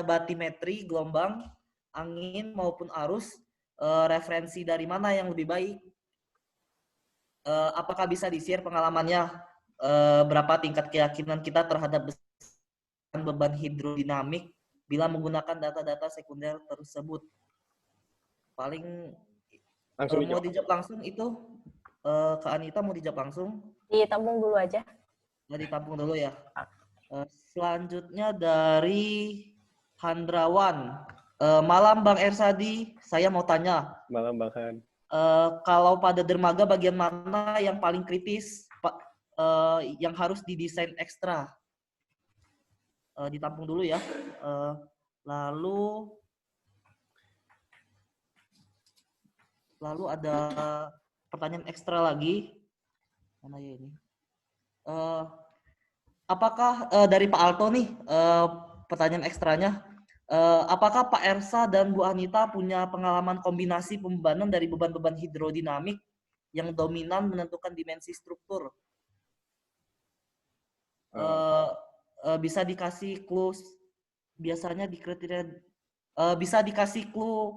batimetri gelombang, angin maupun arus, referensi dari mana yang lebih baik? Apakah bisa di-share pengalamannya? Berapa tingkat keyakinan kita terhadap beban hidrodinamik bila menggunakan data-data sekunder tersebut? Paling mau dijawab langsung itu, Kak Anita mau dijawab langsung? Ditampung dulu aja. Ditampung dulu ya. Selanjutnya dari Handrawan. Malam Bang Ersadi, saya mau tanya. Malam Bang Han. Kalau pada dermaga bagian mana yang paling kritis, yang harus didesain ekstra? Ditampung dulu ya. Lalu ada pertanyaan ekstra lagi. Mana ya ini? Apakah dari Pak Alto nih, pertanyaan ekstranya, apakah Pak Ersa dan Bu Anita punya pengalaman kombinasi pembebanan dari beban-beban hidrodinamik yang dominan menentukan dimensi struktur? Bisa dikasih clue, biasanya di kriteria, bisa dikasih clue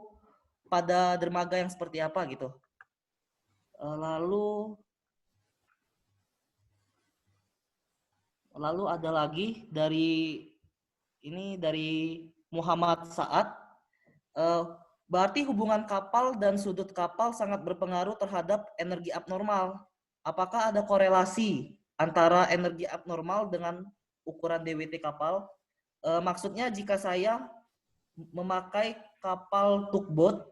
pada dermaga yang seperti apa gitu. Lalu Lalu ada lagi dari Muhammad Saad. Berarti hubungan kapal dan sudut kapal sangat berpengaruh terhadap energi abnormal. Apakah ada korelasi antara energi abnormal dengan ukuran DWT kapal? Maksudnya jika saya memakai kapal tugboat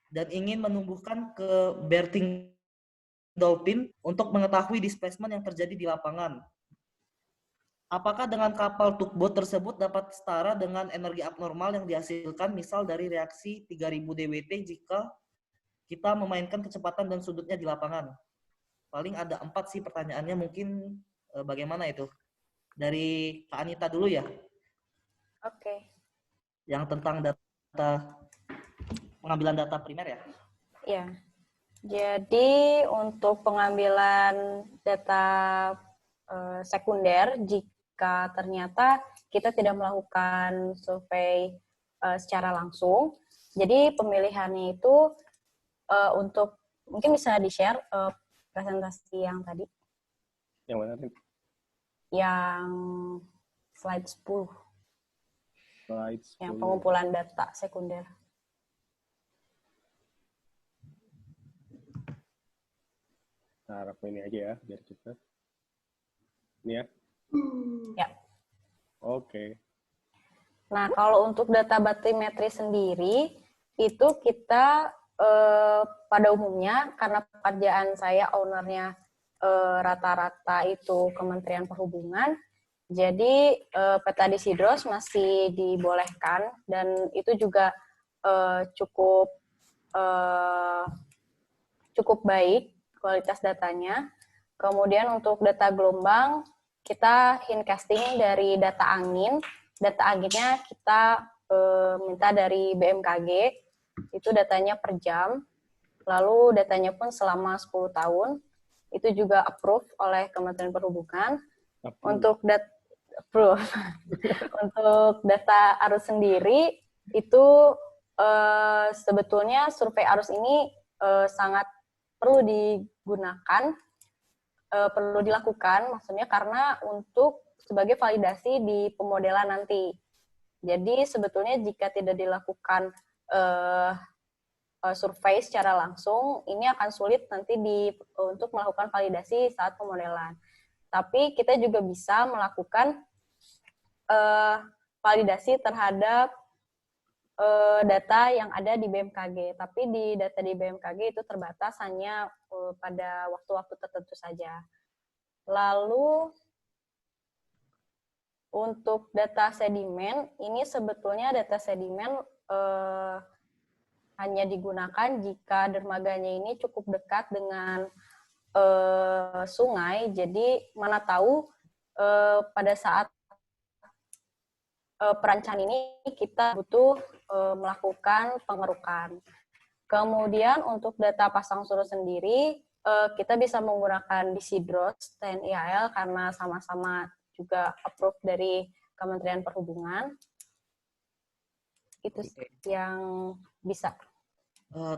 dan ingin menumbuhkan ke berthing dolphin untuk mengetahui displacement yang terjadi di lapangan. Apakah dengan kapal tugboat tersebut dapat setara dengan energi abnormal yang dihasilkan misal dari reaksi 3000 DWT jika kita memainkan kecepatan dan sudutnya di lapangan? Paling ada 4 sih pertanyaannya, mungkin bagaimana itu? Dari Kak Anita dulu ya. Oke. Yang tentang data pengambilan data primer ya. Ya. Jadi untuk pengambilan data sekunder, jika ternyata kita tidak melakukan survei secara langsung, jadi pemilihannya itu untuk mungkin bisa di-share presentasi yang tadi. Yang mana? Yang slide 10. Slide 10. Yang pengumpulan data sekunder. Nah, harap ini aja ya, biar cepat. Ini ya? Ya. Oke. Nah, kalau untuk data batimetri sendiri, itu kita pada umumnya, karena pekerjaan saya ownernya rata-rata itu Kementerian Perhubungan, jadi peta Disidros masih dibolehkan, dan itu juga cukup baik kualitas datanya. Kemudian untuk data gelombang, kita hindcasting dari data angin. Data anginnya kita minta dari BMKG, itu datanya per jam. Lalu datanya pun selama 10 tahun. Itu juga approve oleh Kementerian Perhubungan. Untuk untuk data arus sendiri, itu sebetulnya survei arus ini sangat perlu digunakan, perlu dilakukan, maksudnya karena untuk sebagai validasi di pemodelan nanti. Jadi sebetulnya jika tidak dilakukan survei secara langsung, ini akan sulit nanti untuk melakukan validasi saat pemodelan. Tapi kita juga bisa melakukan validasi terhadap data yang ada di BMKG, tapi di data di BMKG itu terbatas hanya pada waktu-waktu tertentu saja. Lalu untuk data sedimen, ini sebetulnya data sedimen hanya digunakan jika dermaganya ini cukup dekat dengan sungai, jadi mana tahu pada saat perancangan ini kita butuh melakukan pengerukan. Kemudian untuk data pasang surut sendiri, kita bisa menggunakan Disidros TNI AL karena sama-sama juga approve dari Kementerian Perhubungan. Itu yang bisa.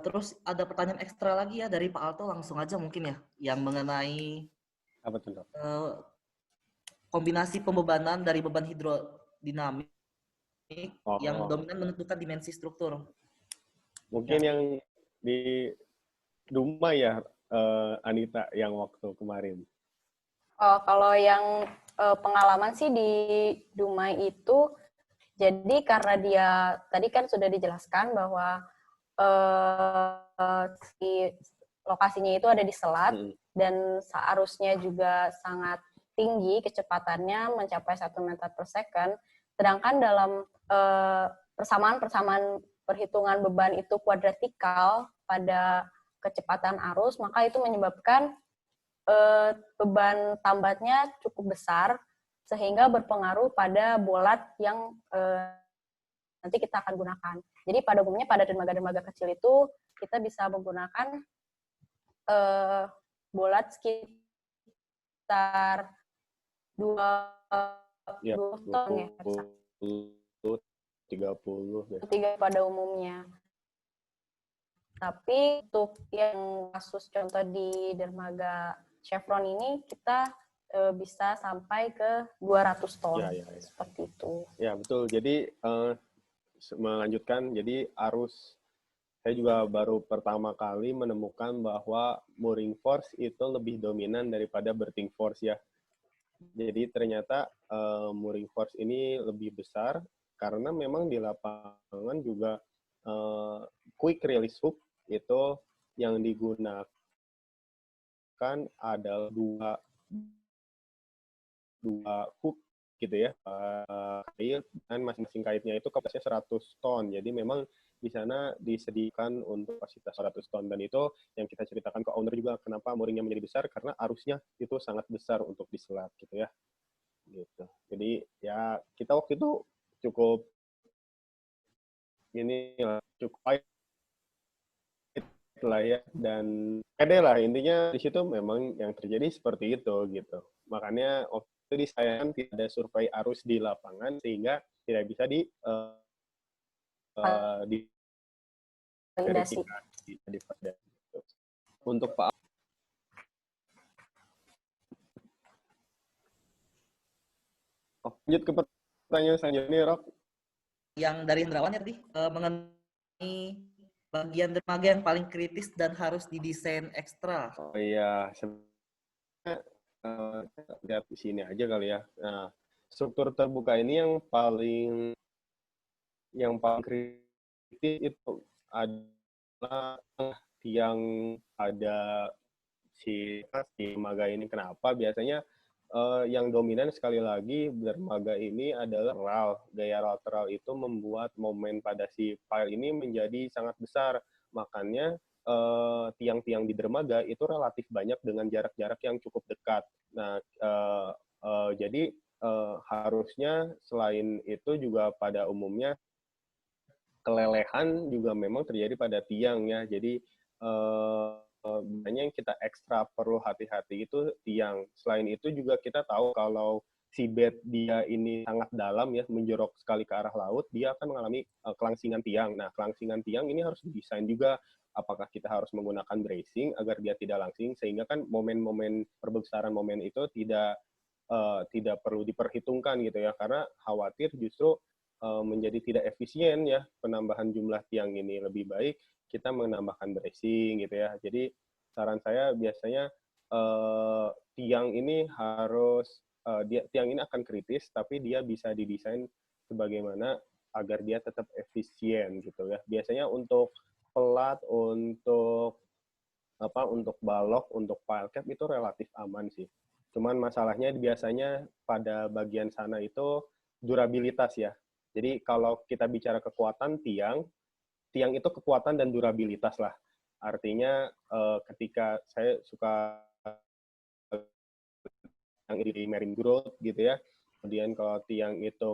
Terus ada pertanyaan ekstra lagi ya dari Pak Alto, langsung aja mungkin ya, yang mengenai apa tuh, Dok? Kombinasi pembebanan dari beban hidrodinamik yang dominan menentukan dimensi struktur. Mungkin yang di Duma ya, Anita, yang waktu kemarin. Oh, kalau yang pengalaman sih di Dumai itu, jadi karena dia tadi kan sudah dijelaskan bahwa lokasinya itu ada di selat dan arusnya juga sangat tinggi, kecepatannya mencapai 1 meter per second. Sedangkan dalam persamaan perhitungan beban itu kuadratikal pada kecepatan arus, maka itu menyebabkan beban tambatnya cukup besar, sehingga berpengaruh pada bolat yang nanti kita akan gunakan. Jadi pada umumnya pada dermaga-dermaga kecil itu kita bisa menggunakan bolat sekitar 2 ton ya. 30 pada umumnya. Tapi untuk yang kasus contoh di dermaga Chevron ini kita bisa sampai ke 200 ton. Ya, ya, ya. Seperti itu. Ya, betul. Jadi melanjutkan, jadi arus, saya juga baru pertama kali menemukan bahwa mooring force itu lebih dominan daripada berthing force ya. Jadi ternyata mooring force ini lebih besar karena memang di lapangan juga quick release hook itu yang digunakan adalah dua hook gitu ya, kait, dan masing-masing kaitnya itu kapasitasnya 100 ton. Jadi memang di sana disediakan untuk kapasitas 100 ton, dan itu yang kita ceritakan ke owner juga kenapa mooringnya menjadi besar, karena arusnya itu sangat besar untuk diselat gitu ya. Gitu. Jadi ya kita waktu itu cukup ini cukup baik lah ya, dan pede lah intinya. Di situ memang yang terjadi seperti itu gitu. Makanya waktu itu disayangkan tidak ada survei arus di lapangan sehingga tidak bisa Validasi. diverifikasi. Untuk Pak, lanjut ke pertanyaan selanjutnya, Rob. Yang dari Hendrawan ya tadi, mengenai bagian dermaga yang paling kritis dan harus didesain ekstra. Oh iya, sebenarnya lihat di sini aja kali ya. Nah, struktur terbuka ini yang paling kritis itu adalah yang ada si dermaga ini. Kenapa? Biasanya yang dominan sekali lagi dermaga ini adalah lateral. Gaya lateral itu membuat momen pada si pile ini menjadi sangat besar. Makanya tiang-tiang di dermaga itu relatif banyak dengan jarak-jarak yang cukup dekat. Nah, jadi harusnya selain itu juga pada umumnya kelelehan juga memang terjadi pada tiang ya. Jadi banyak yang kita ekstra perlu hati-hati itu tiang. Selain itu juga kita tahu kalau si bed dia ini sangat dalam ya, menjorok sekali ke arah laut, dia akan mengalami kelangsingan tiang. Nah, kelangsingan tiang ini harus didesain juga. Apakah kita harus menggunakan bracing agar dia tidak langsing, sehingga kan momen-momen perbesaran momen itu tidak perlu diperhitungkan gitu ya, karena khawatir justru menjadi tidak efisien ya penambahan jumlah tiang ini. Lebih baik kita menambahkan bracing gitu ya. Jadi saran saya biasanya tiang ini harus tiang ini akan kritis, tapi dia bisa didesain sebagaimana agar dia tetap efisien gitu ya. Biasanya untuk pelat, untuk balok, untuk pile cap itu relatif aman sih. Cuman masalahnya biasanya pada bagian sana itu durabilitas ya. Jadi kalau kita bicara kekuatan tiang itu kekuatan dan durabilitas lah. Artinya ketika saya suka yang di marine growth gitu ya, kemudian kalau tiang itu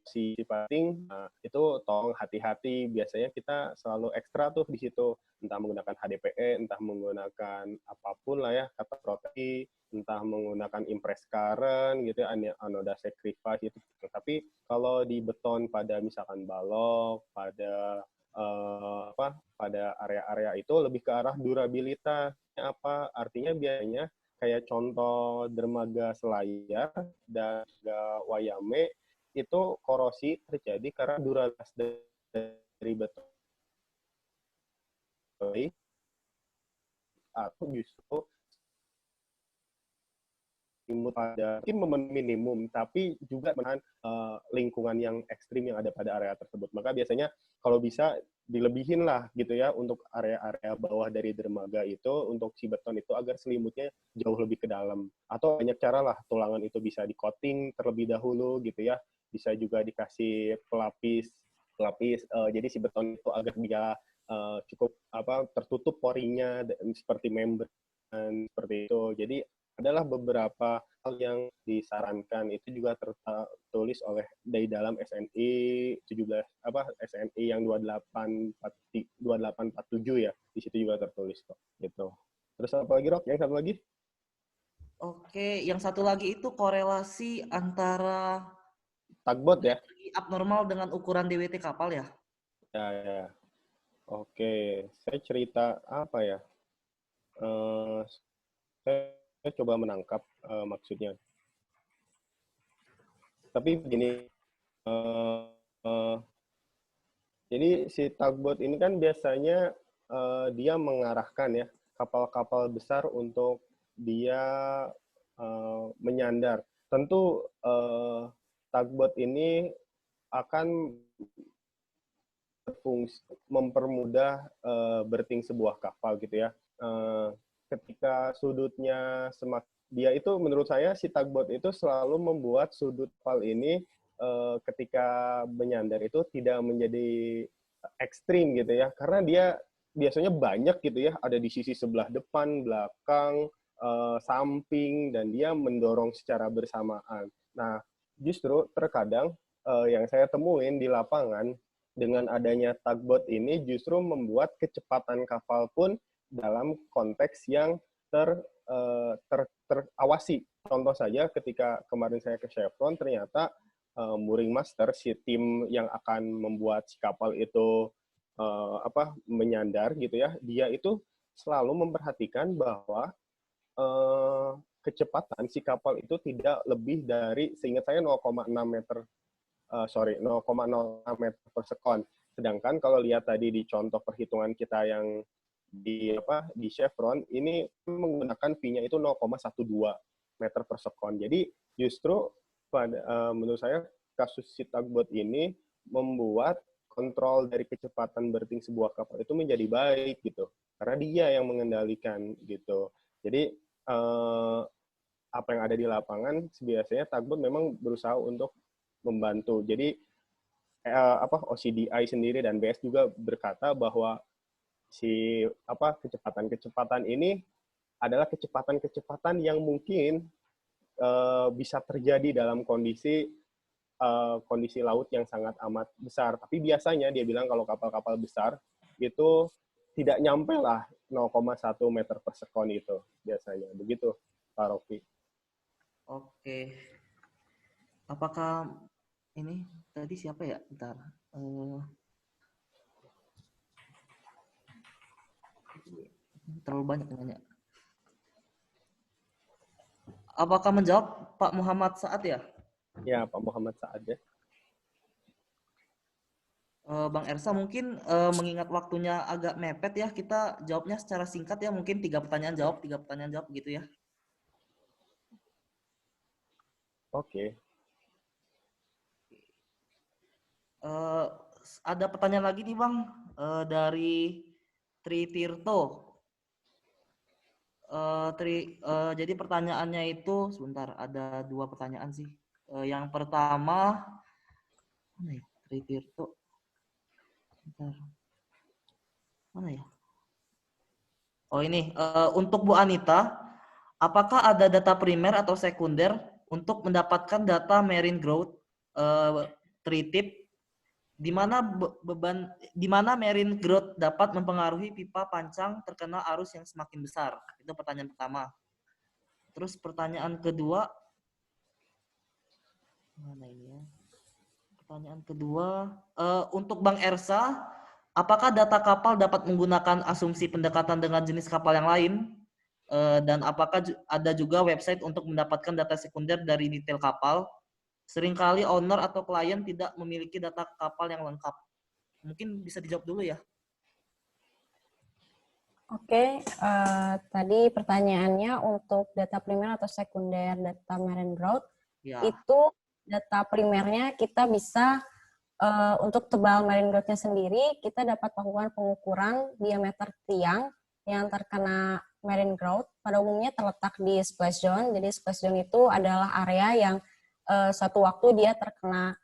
si pating, nah, itu tolong hati-hati. Biasanya kita selalu ekstra tuh di situ, entah menggunakan HDPE, entah menggunakan apapun lah ya, kata protein, entah menggunakan impress current gitu ya, anoda sacrifice itu. Tapi kalau di beton pada misalkan balok, pada pada area-area itu lebih ke arah durabilitas. Apa artinya? Biasanya kayak contoh dermaga Selayar dan Wayame itu korosi terjadi karena durabilitas dari beton atau justru pada minimum, tapi juga menahan lingkungan yang ekstrim yang ada pada area tersebut. Maka biasanya kalau bisa dilebihin lah gitu ya untuk area-area bawah dari dermaga itu, untuk si beton itu agar selimutnya jauh lebih ke dalam. Atau banyak cara lah, tulangan itu bisa di coating terlebih dahulu gitu ya. Bisa juga dikasih pelapis jadi si beton itu agar dia cukup tertutup porinya seperti membran seperti itu. Jadi adalah beberapa hal yang disarankan, itu juga tertulis oleh dari dalam SNI 17 SNI yang 2847 ya, di situ juga tertulis kok gitu. Terus apa lagi, Rok? Yang satu lagi? Oke, yang satu lagi itu korelasi antara tugboat ya, abnormal dengan ukuran DWT kapal ya. Ya. Oke, saya cerita apa ya? Saya coba menangkap maksudnya. Tapi begini, jadi si tugboat ini kan biasanya dia mengarahkan ya kapal-kapal besar untuk dia menyandar. Tentu tugboat ini akan berfungsi mempermudah berting sebuah kapal gitu ya. Ketika sudutnya dia itu menurut saya si tugboat itu selalu membuat sudut kapal ini ketika menyandar itu tidak menjadi ekstrim gitu ya, karena dia biasanya banyak gitu ya, ada di sisi sebelah depan, belakang, samping, dan dia mendorong secara bersamaan. Nah, justru terkadang yang saya temuin di lapangan dengan adanya tugboat ini justru membuat kecepatan kapal pun dalam konteks yang terawasi. Contoh saja ketika kemarin saya ke Chevron, ternyata mooring master, si tim yang akan membuat si kapal itu menyandar gitu ya, dia itu selalu memperhatikan bahwa kecepatan si kapal itu tidak lebih dari, seingat saya 0,6 meter 0,06 meter per sekon. Sedangkan kalau lihat tadi di contoh perhitungan kita yang di Chevron ini menggunakan V-nya itu 0,12 meter per sekon. Jadi justru menurut saya kasus si tugboat ini membuat kontrol dari kecepatan berting sebuah kapal itu menjadi baik gitu, karena dia yang mengendalikan gitu. Jadi apa yang ada di lapangan biasanya tugboat memang berusaha untuk membantu. Jadi OCDI sendiri dan BS juga berkata bahwa si kecepatan-kecepatan ini adalah kecepatan-kecepatan yang mungkin bisa terjadi dalam kondisi laut yang sangat amat besar. Tapi biasanya dia bilang kalau kapal-kapal besar itu tidak nyampe lah 0,1 meter per sekon itu biasanya. Begitu, Pak Rofi. Oke. Apakah ini tadi siapa ya? Bentar. Terlalu banyak nanya. Apakah menjawab Pak Muhammad Saad ya? Ya, Pak Muhammad Saad ya. Bang Ersa mungkin mengingat waktunya agak mepet ya, kita jawabnya secara singkat ya, mungkin 3 pertanyaan jawab gitu ya. Oke. Ada pertanyaan lagi nih Bang, dari Tri Tirto. Jadi pertanyaannya itu, sebentar, ada 2 pertanyaan sih. Yang pertama, mana ya? Tri Tirto. Bentar. Mana ya? Oh ini, untuk Bu Anita, apakah ada data primer atau sekunder untuk mendapatkan data marine growth tri-tip, di mana marine growth dapat mempengaruhi pipa pancang terkena arus yang semakin besar? Itu pertanyaan pertama. Terus pertanyaan kedua, mana ini ya? Pertanyaan kedua, untuk Bang Ersa, apakah data kapal dapat menggunakan asumsi pendekatan dengan jenis kapal yang lain? Dan apakah ada juga website untuk mendapatkan data sekunder dari detail kapal? Seringkali owner atau klien tidak memiliki data kapal yang lengkap. Mungkin bisa dijawab dulu ya. Oke, tadi pertanyaannya untuk data primer atau sekunder data marine growth, Ya. itu data primernya kita bisa untuk tebal marine growth-nya sendiri, kita dapat melakukan pengukuran diameter tiang yang terkena marine growth. Pada umumnya terletak di splash zone. Jadi splash zone itu adalah area yang suatu waktu dia terkena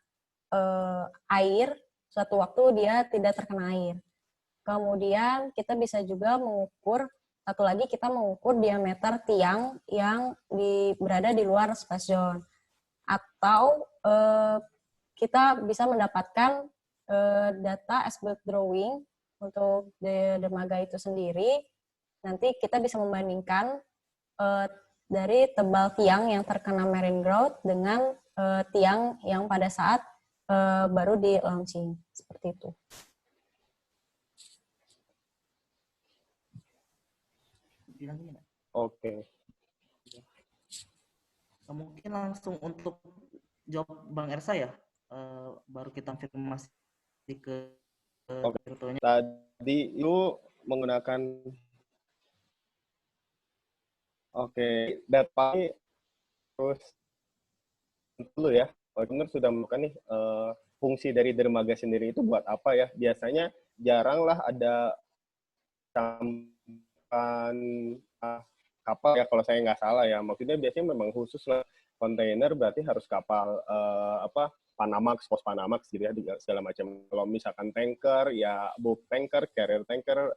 air, suatu waktu dia tidak terkena air. Kemudian kita bisa juga mengukur, satu lagi kita mengukur diameter tiang yang berada di luar splash zone. Atau kita bisa mendapatkan data as-built drawing untuk dermaga itu sendiri. Nanti kita bisa membandingkan dari tebal tiang yang terkena marine growth dengan tiang yang pada saat baru di launching, seperti itu. Oke. Mungkin langsung untuk jawab Bang Ersa ya, baru kita konfirmasi ke Oke. direkturnya. Tadi itu menggunakan data terus dulu ya. Benar sudah melakukan nih fungsi dari dermaga sendiri itu buat apa ya? Biasanya jarang lah ada sampan kapal ya kalau saya nggak salah ya. Maksudnya biasanya memang khusus lah kontainer berarti harus kapal Panamax, pos Panamax gitu ya segala macam. Kalau misalkan tanker ya bulk tanker, carrier tanker,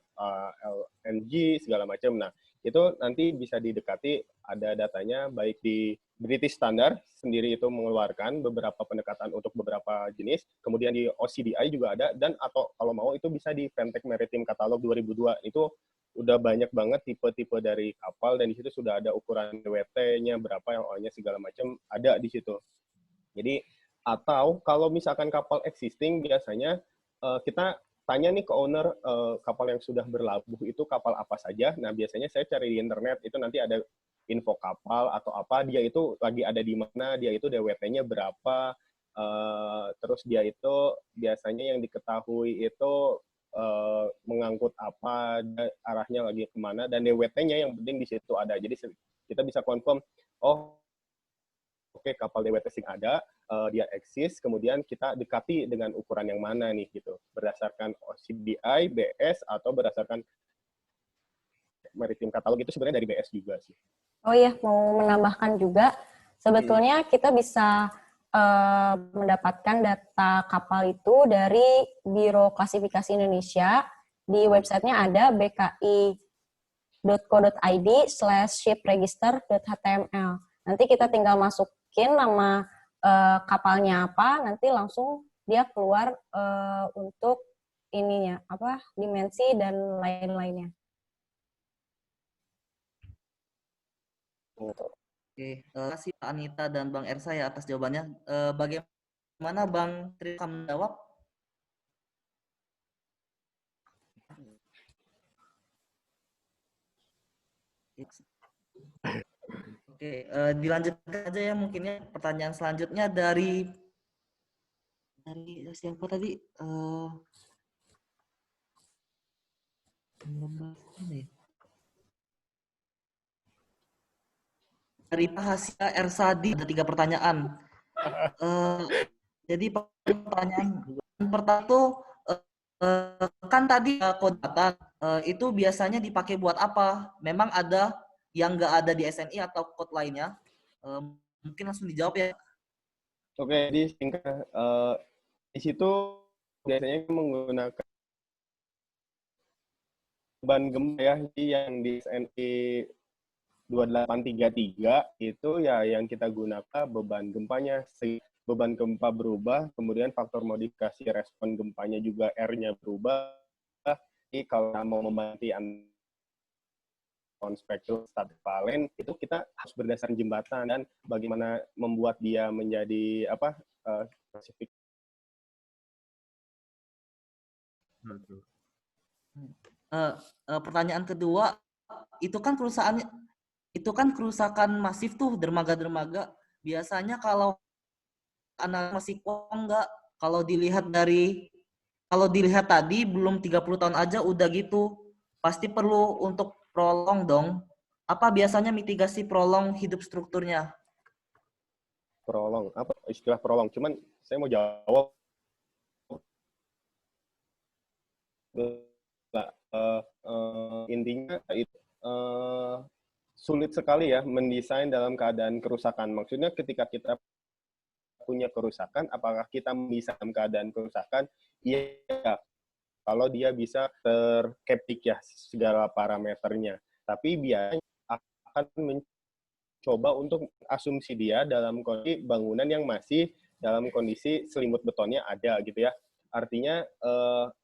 LNG segala macam. Nah itu nanti bisa didekati ada datanya baik di British Standard sendiri itu mengeluarkan beberapa pendekatan untuk beberapa jenis, kemudian di OCDI juga ada, dan atau kalau mau itu bisa di Ventek Maritime Catalog 2002, itu udah banyak banget tipe-tipe dari kapal, dan di situ sudah ada ukuran WT-nya berapa, yang O-nya segala macam ada di situ. Jadi, atau kalau misalkan kapal existing, biasanya kita tanya nih ke owner kapal yang sudah berlabuh itu kapal apa saja. Nah, biasanya saya cari di internet, itu nanti ada info kapal atau apa, dia itu lagi ada di mana, dia itu DWT-nya berapa, terus dia itu biasanya yang diketahui itu mengangkut apa, arahnya lagi kemana, dan DWT-nya yang penting di situ ada. Jadi kita bisa confirm, oh oke, kapal DWT sing ada, dia eksis, kemudian kita dekati dengan ukuran yang mana nih gitu, berdasarkan OCDI, BS, atau berdasarkan Maritime Catalog, itu sebenarnya dari BS juga sih. Oh iya, mau menambahkan juga, sebetulnya kita bisa mendapatkan data kapal itu dari Biro Klasifikasi Indonesia. Di websitenya ada bki.co.id/shipregister.html. Nanti kita tinggal masukin nama kapalnya apa, nanti langsung dia keluar untuk ininya apa, dimensi dan lain-lainnya. Oke, terima kasih Pak Anita dan Bang Ersa ya atas jawabannya. Bagaimana Bang Tri akan menjawab? Oke, dilanjutkan aja ya mungkin ya pertanyaan selanjutnya dari siapa tadi? Dari Pak Hasya Ersadi ada 3 pertanyaan. Jadi pertanyaan pertama itu kan tadi kode data itu biasanya dipakai buat apa? Memang ada yang nggak ada di SNI atau code lainnya? Mungkin langsung dijawab ya. Oke, jadi singkat, di situ biasanya menggunakan beban gempa ya, yang di SNI 2833 itu ya yang kita gunakan beban gempanya. Beban gempa berubah, kemudian faktor modifikasi respon gempanya juga R-nya berubah. Jadi kalau mau membantu on spektrum static valen, itu kita harus berdasarkan jembatan dan bagaimana membuat dia menjadi apa spesifik. Pertanyaan kedua, itu kan kerusakan masif tuh dermaga-dermaga. Biasanya kalau masih kuat nggak? Kalau dilihat tadi belum 30 tahun aja udah gitu. Pasti perlu untuk prolong dong. Apa biasanya mitigasi prolong hidup strukturnya? Prolong, apa istilah prolong? Cuman saya mau jawab. Intinya itu sulit sekali ya mendesain dalam keadaan kerusakan. Maksudnya ketika kita punya kerusakan, apakah kita bisa dalam keadaan kerusakan? Iya, kalau dia bisa terkeptik ya segala parameternya. Tapi biasanya akan mencoba untuk asumsi dia dalam kondisi bangunan yang masih dalam kondisi selimut betonnya ada gitu ya. Artinya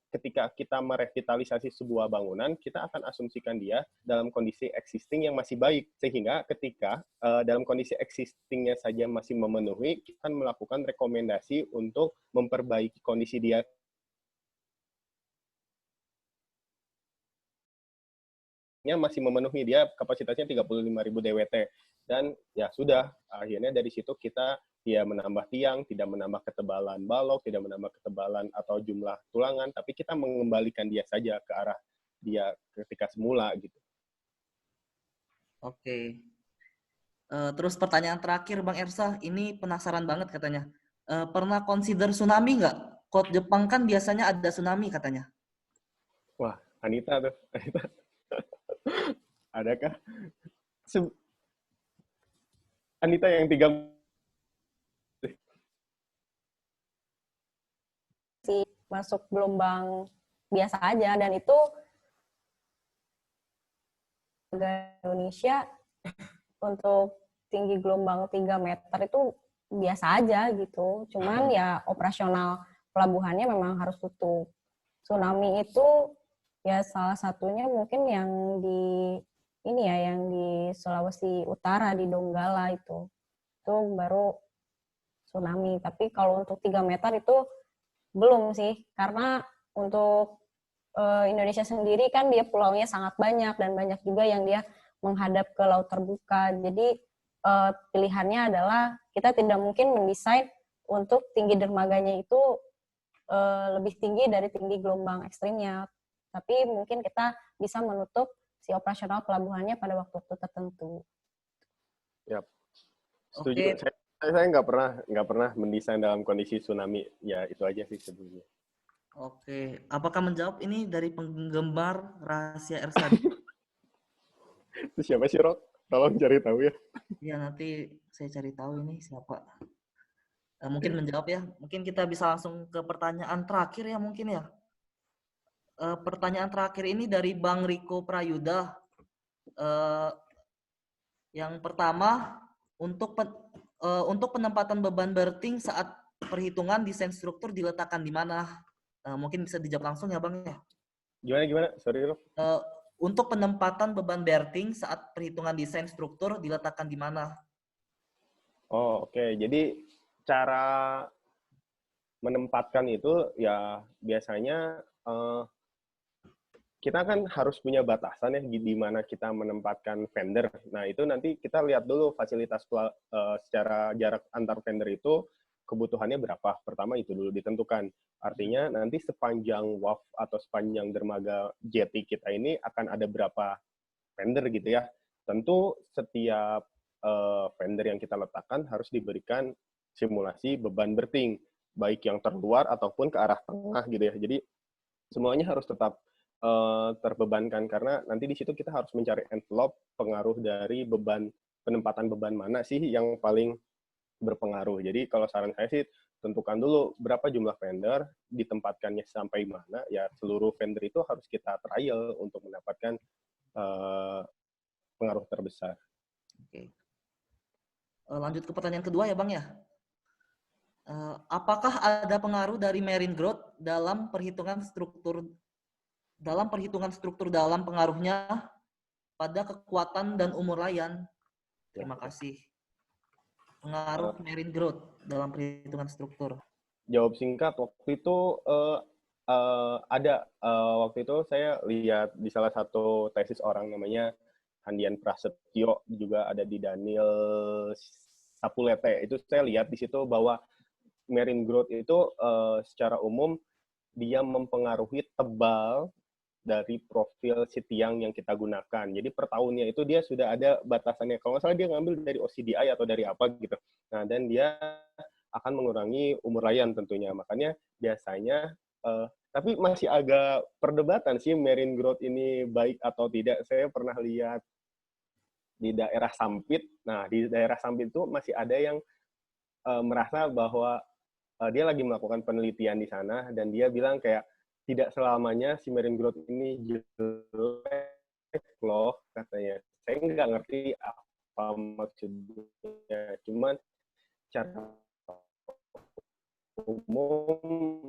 ketika kita merevitalisasi sebuah bangunan, kita akan asumsikan dia dalam kondisi existing yang masih baik. Sehingga ketika dalam kondisi existingnya saja masih memenuhi, kita akan melakukan rekomendasi untuk memperbaiki kondisi dia masih memenuhi, dia kapasitasnya 35.000 DWT. Dan ya sudah, akhirnya dari situ kita ya menambah tiang, tidak menambah ketebalan balok, tidak menambah ketebalan atau jumlah tulangan, tapi kita mengembalikan dia saja ke arah dia ketika semula gitu. Oke. Terus pertanyaan terakhir Bang Ersa, ini penasaran banget katanya. Pernah consider tsunami nggak? Kode Jepang kan biasanya ada tsunami katanya. Wah, Anita tuh. Anita. Adakah? Anita yang 3 sih masuk gelombang biasa aja, dan itu Indonesia untuk tinggi gelombang 3 meter itu biasa aja gitu. Cuman ya operasional pelabuhannya memang harus tutup. Tsunami itu ya salah satunya mungkin yang di ini ya, yang di Sulawesi Utara di Donggala itu baru tsunami. Tapi kalau untuk 3 meter itu belum sih, karena untuk Indonesia sendiri kan dia pulaunya sangat banyak, dan banyak juga yang dia menghadap ke laut terbuka. Jadi pilihannya adalah kita tidak mungkin mendesain untuk tinggi dermaganya itu lebih tinggi dari tinggi gelombang ekstrimnya. Tapi mungkin kita bisa menutup si operasional pelabuhannya pada waktu-waktu tertentu. Ya, setuju. Oke. Saya nggak pernah mendesain dalam kondisi tsunami. Ya itu aja sih sebelumnya. Oke, apakah menjawab ini dari penggemar rahasia Ersa? Itu siapa sih, Rok? Tolong cari tahu ya. Ya, nanti saya cari tahu ini siapa. Mungkin menjawab ya. Mungkin kita bisa langsung ke pertanyaan terakhir ya mungkin ya. Pertanyaan terakhir ini dari Bang Riko Prayuda. Yang pertama, untuk penempatan beban berting saat perhitungan desain struktur diletakkan di mana? Mungkin bisa dijawab langsung ya Bang ya. Gimana? Sorry, Rok. Untuk penempatan beban berting saat perhitungan desain struktur diletakkan di mana? Oh, oke. Jadi cara menempatkan itu ya biasanya kita kan harus punya batasan ya di mana kita menempatkan vendor. Nah, itu nanti kita lihat dulu fasilitas secara jarak antar vendor itu kebutuhannya berapa. Pertama itu dulu ditentukan. Artinya nanti sepanjang WAF atau sepanjang dermaga jetty kita ini akan ada berapa vendor gitu ya. Tentu setiap vendor yang kita letakkan harus diberikan simulasi beban berting, baik yang terluar ataupun ke arah tengah gitu ya. Jadi semuanya harus tetap terbebankan, karena nanti di situ kita harus mencari envelope pengaruh dari penempatan beban mana sih yang paling berpengaruh. Jadi kalau saran saya sih tentukan dulu berapa jumlah vendor, ditempatkannya sampai mana, ya seluruh vendor itu harus kita trial untuk mendapatkan pengaruh terbesar. Oke. Lanjut ke pertanyaan kedua ya Bang ya. Apakah ada pengaruh dari marine growth dalam perhitungan struktur dalam pengaruhnya pada kekuatan dan umur layar? Terima kasih. Pengaruh marine growth dalam perhitungan struktur. Jawab singkat, waktu itu waktu itu saya lihat di salah satu tesis orang namanya Handian Prasetyo, juga ada di Daniel Sapulete. Itu saya lihat di situ bahwa marine growth itu secara umum dia mempengaruhi tebal dari profil si tiang yang kita gunakan. Jadi per tahunnya itu dia sudah ada batasannya. Kalau nggak salah dia ngambil dari OCDI atau dari apa gitu. Nah, dan dia akan mengurangi umur layan tentunya. Makanya biasanya, tapi masih agak perdebatan sih marine growth ini baik atau tidak. Saya pernah lihat di daerah Sampit. Nah, di daerah Sampit itu masih ada yang merasa bahwa dia lagi melakukan penelitian di sana, dan dia bilang kayak tidak selamanya si marine growth ini jelek loh, katanya. Saya nggak ngerti apa maksudnya, cuman secara umum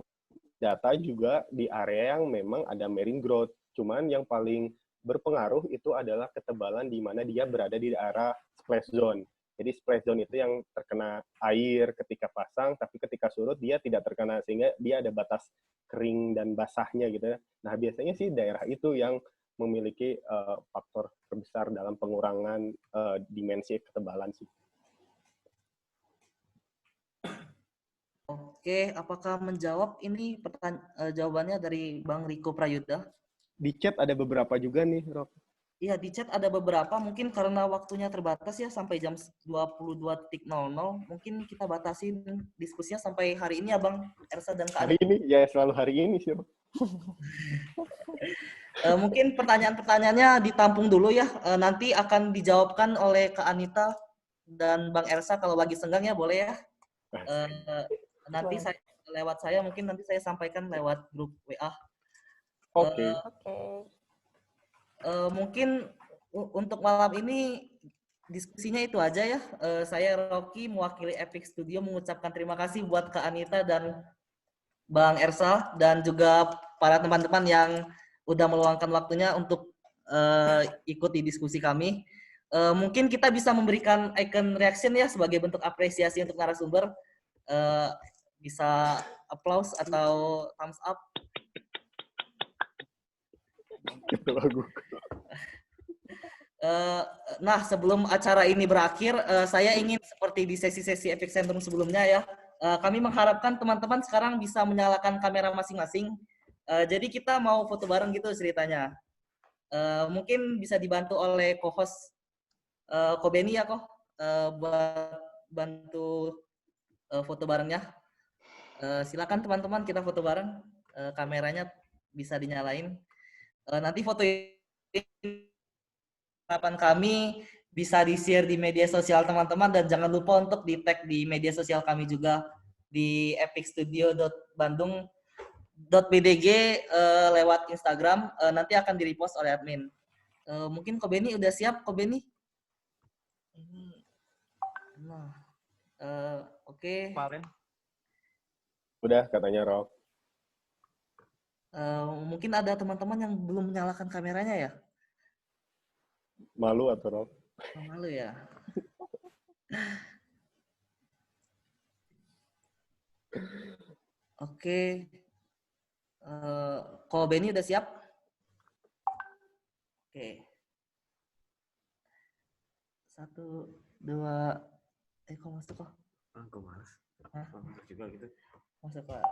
data juga di area yang memang ada marine growth, cuman yang paling berpengaruh itu adalah ketebalan di mana dia berada di daerah splash zone. Jadi splash zone itu yang terkena air ketika pasang, tapi ketika surut dia tidak terkena, sehingga dia ada batas kering dan basahnya gitu ya. Nah, biasanya sih daerah itu yang memiliki faktor terbesar dalam pengurangan dimensi ketebalan sih. Oke, apakah menjawab ini jawabannya dari Bang Riko Prayuda? Di chat ada beberapa juga nih, Rob. Iya, di chat ada beberapa, mungkin karena waktunya terbatas ya sampai jam 22.00, mungkin kita batasin diskusinya sampai hari ini ya Bang Ersa dan Kak Hari ini, ya selalu hari ini sih. Mungkin pertanyaan-pertanyaannya ditampung dulu ya, nanti akan dijawabkan oleh Kak Anita dan Bang Ersa kalau lagi senggang ya boleh ya. Nanti saya lewat mungkin nanti saya sampaikan lewat grup WA. Oke. Mungkin untuk malam ini diskusinya itu aja ya. Saya Rocky mewakili Epic Studio mengucapkan terima kasih buat Kak Anita dan Bang Ersa dan juga para teman-teman yang udah meluangkan waktunya untuk ikuti diskusi kami. Mungkin kita bisa memberikan icon reaction ya sebagai bentuk apresiasi untuk narasumber. Bisa applause atau thumbs up. Nah, sebelum acara ini berakhir, saya ingin seperti di sesi-sesi Epic Centrum sebelumnya ya, kami mengharapkan teman-teman sekarang bisa menyalakan kamera masing-masing. Jadi kita mau foto bareng gitu ceritanya. Mungkin bisa dibantu oleh co-host Ko Beni ya kok, buat bantu foto barengnya. Silakan teman-teman kita foto bareng. Kameranya bisa dinyalain. Nanti foto harapan kami bisa di-share di media sosial teman-teman dan jangan lupa untuk di-tag di media sosial kami juga di epicstudio.bandung.bdg lewat Instagram, nanti akan di-repost oleh admin. Mungkin Ko Beni udah siap, Ko Beni? Nah, oke. Udah katanya Rob. Mungkin ada teman-teman yang belum menyalakan kameranya ya? Malu atau Rob? Malu ya. Oke. Ko Beni udah siap? Oke. 1, 2, kok masuk kok? Kok males? Masuk juga gitu. Masuk Pak.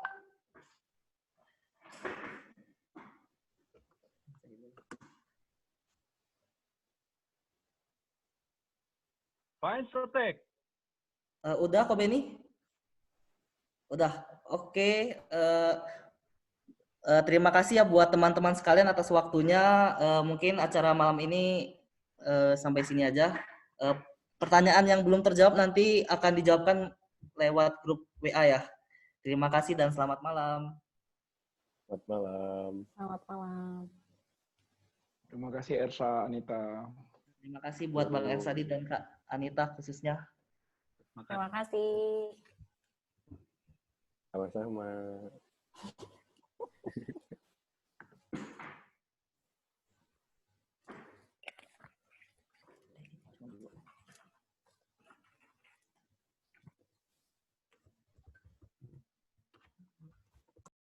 Fine, Sotek. Udah Ko Beni? Udah. Oke. Terima kasih ya buat teman-teman sekalian atas waktunya. Mungkin acara malam ini sampai sini aja. Pertanyaan yang belum terjawab nanti akan dijawabkan lewat grup WA ya. Terima kasih dan selamat malam. Selamat malam. Selamat malam. Terima kasih Ersa, Anita. Terima kasih buat Bang Ersadi dan Kak Anita khususnya. Terima kasih. Sama-sama.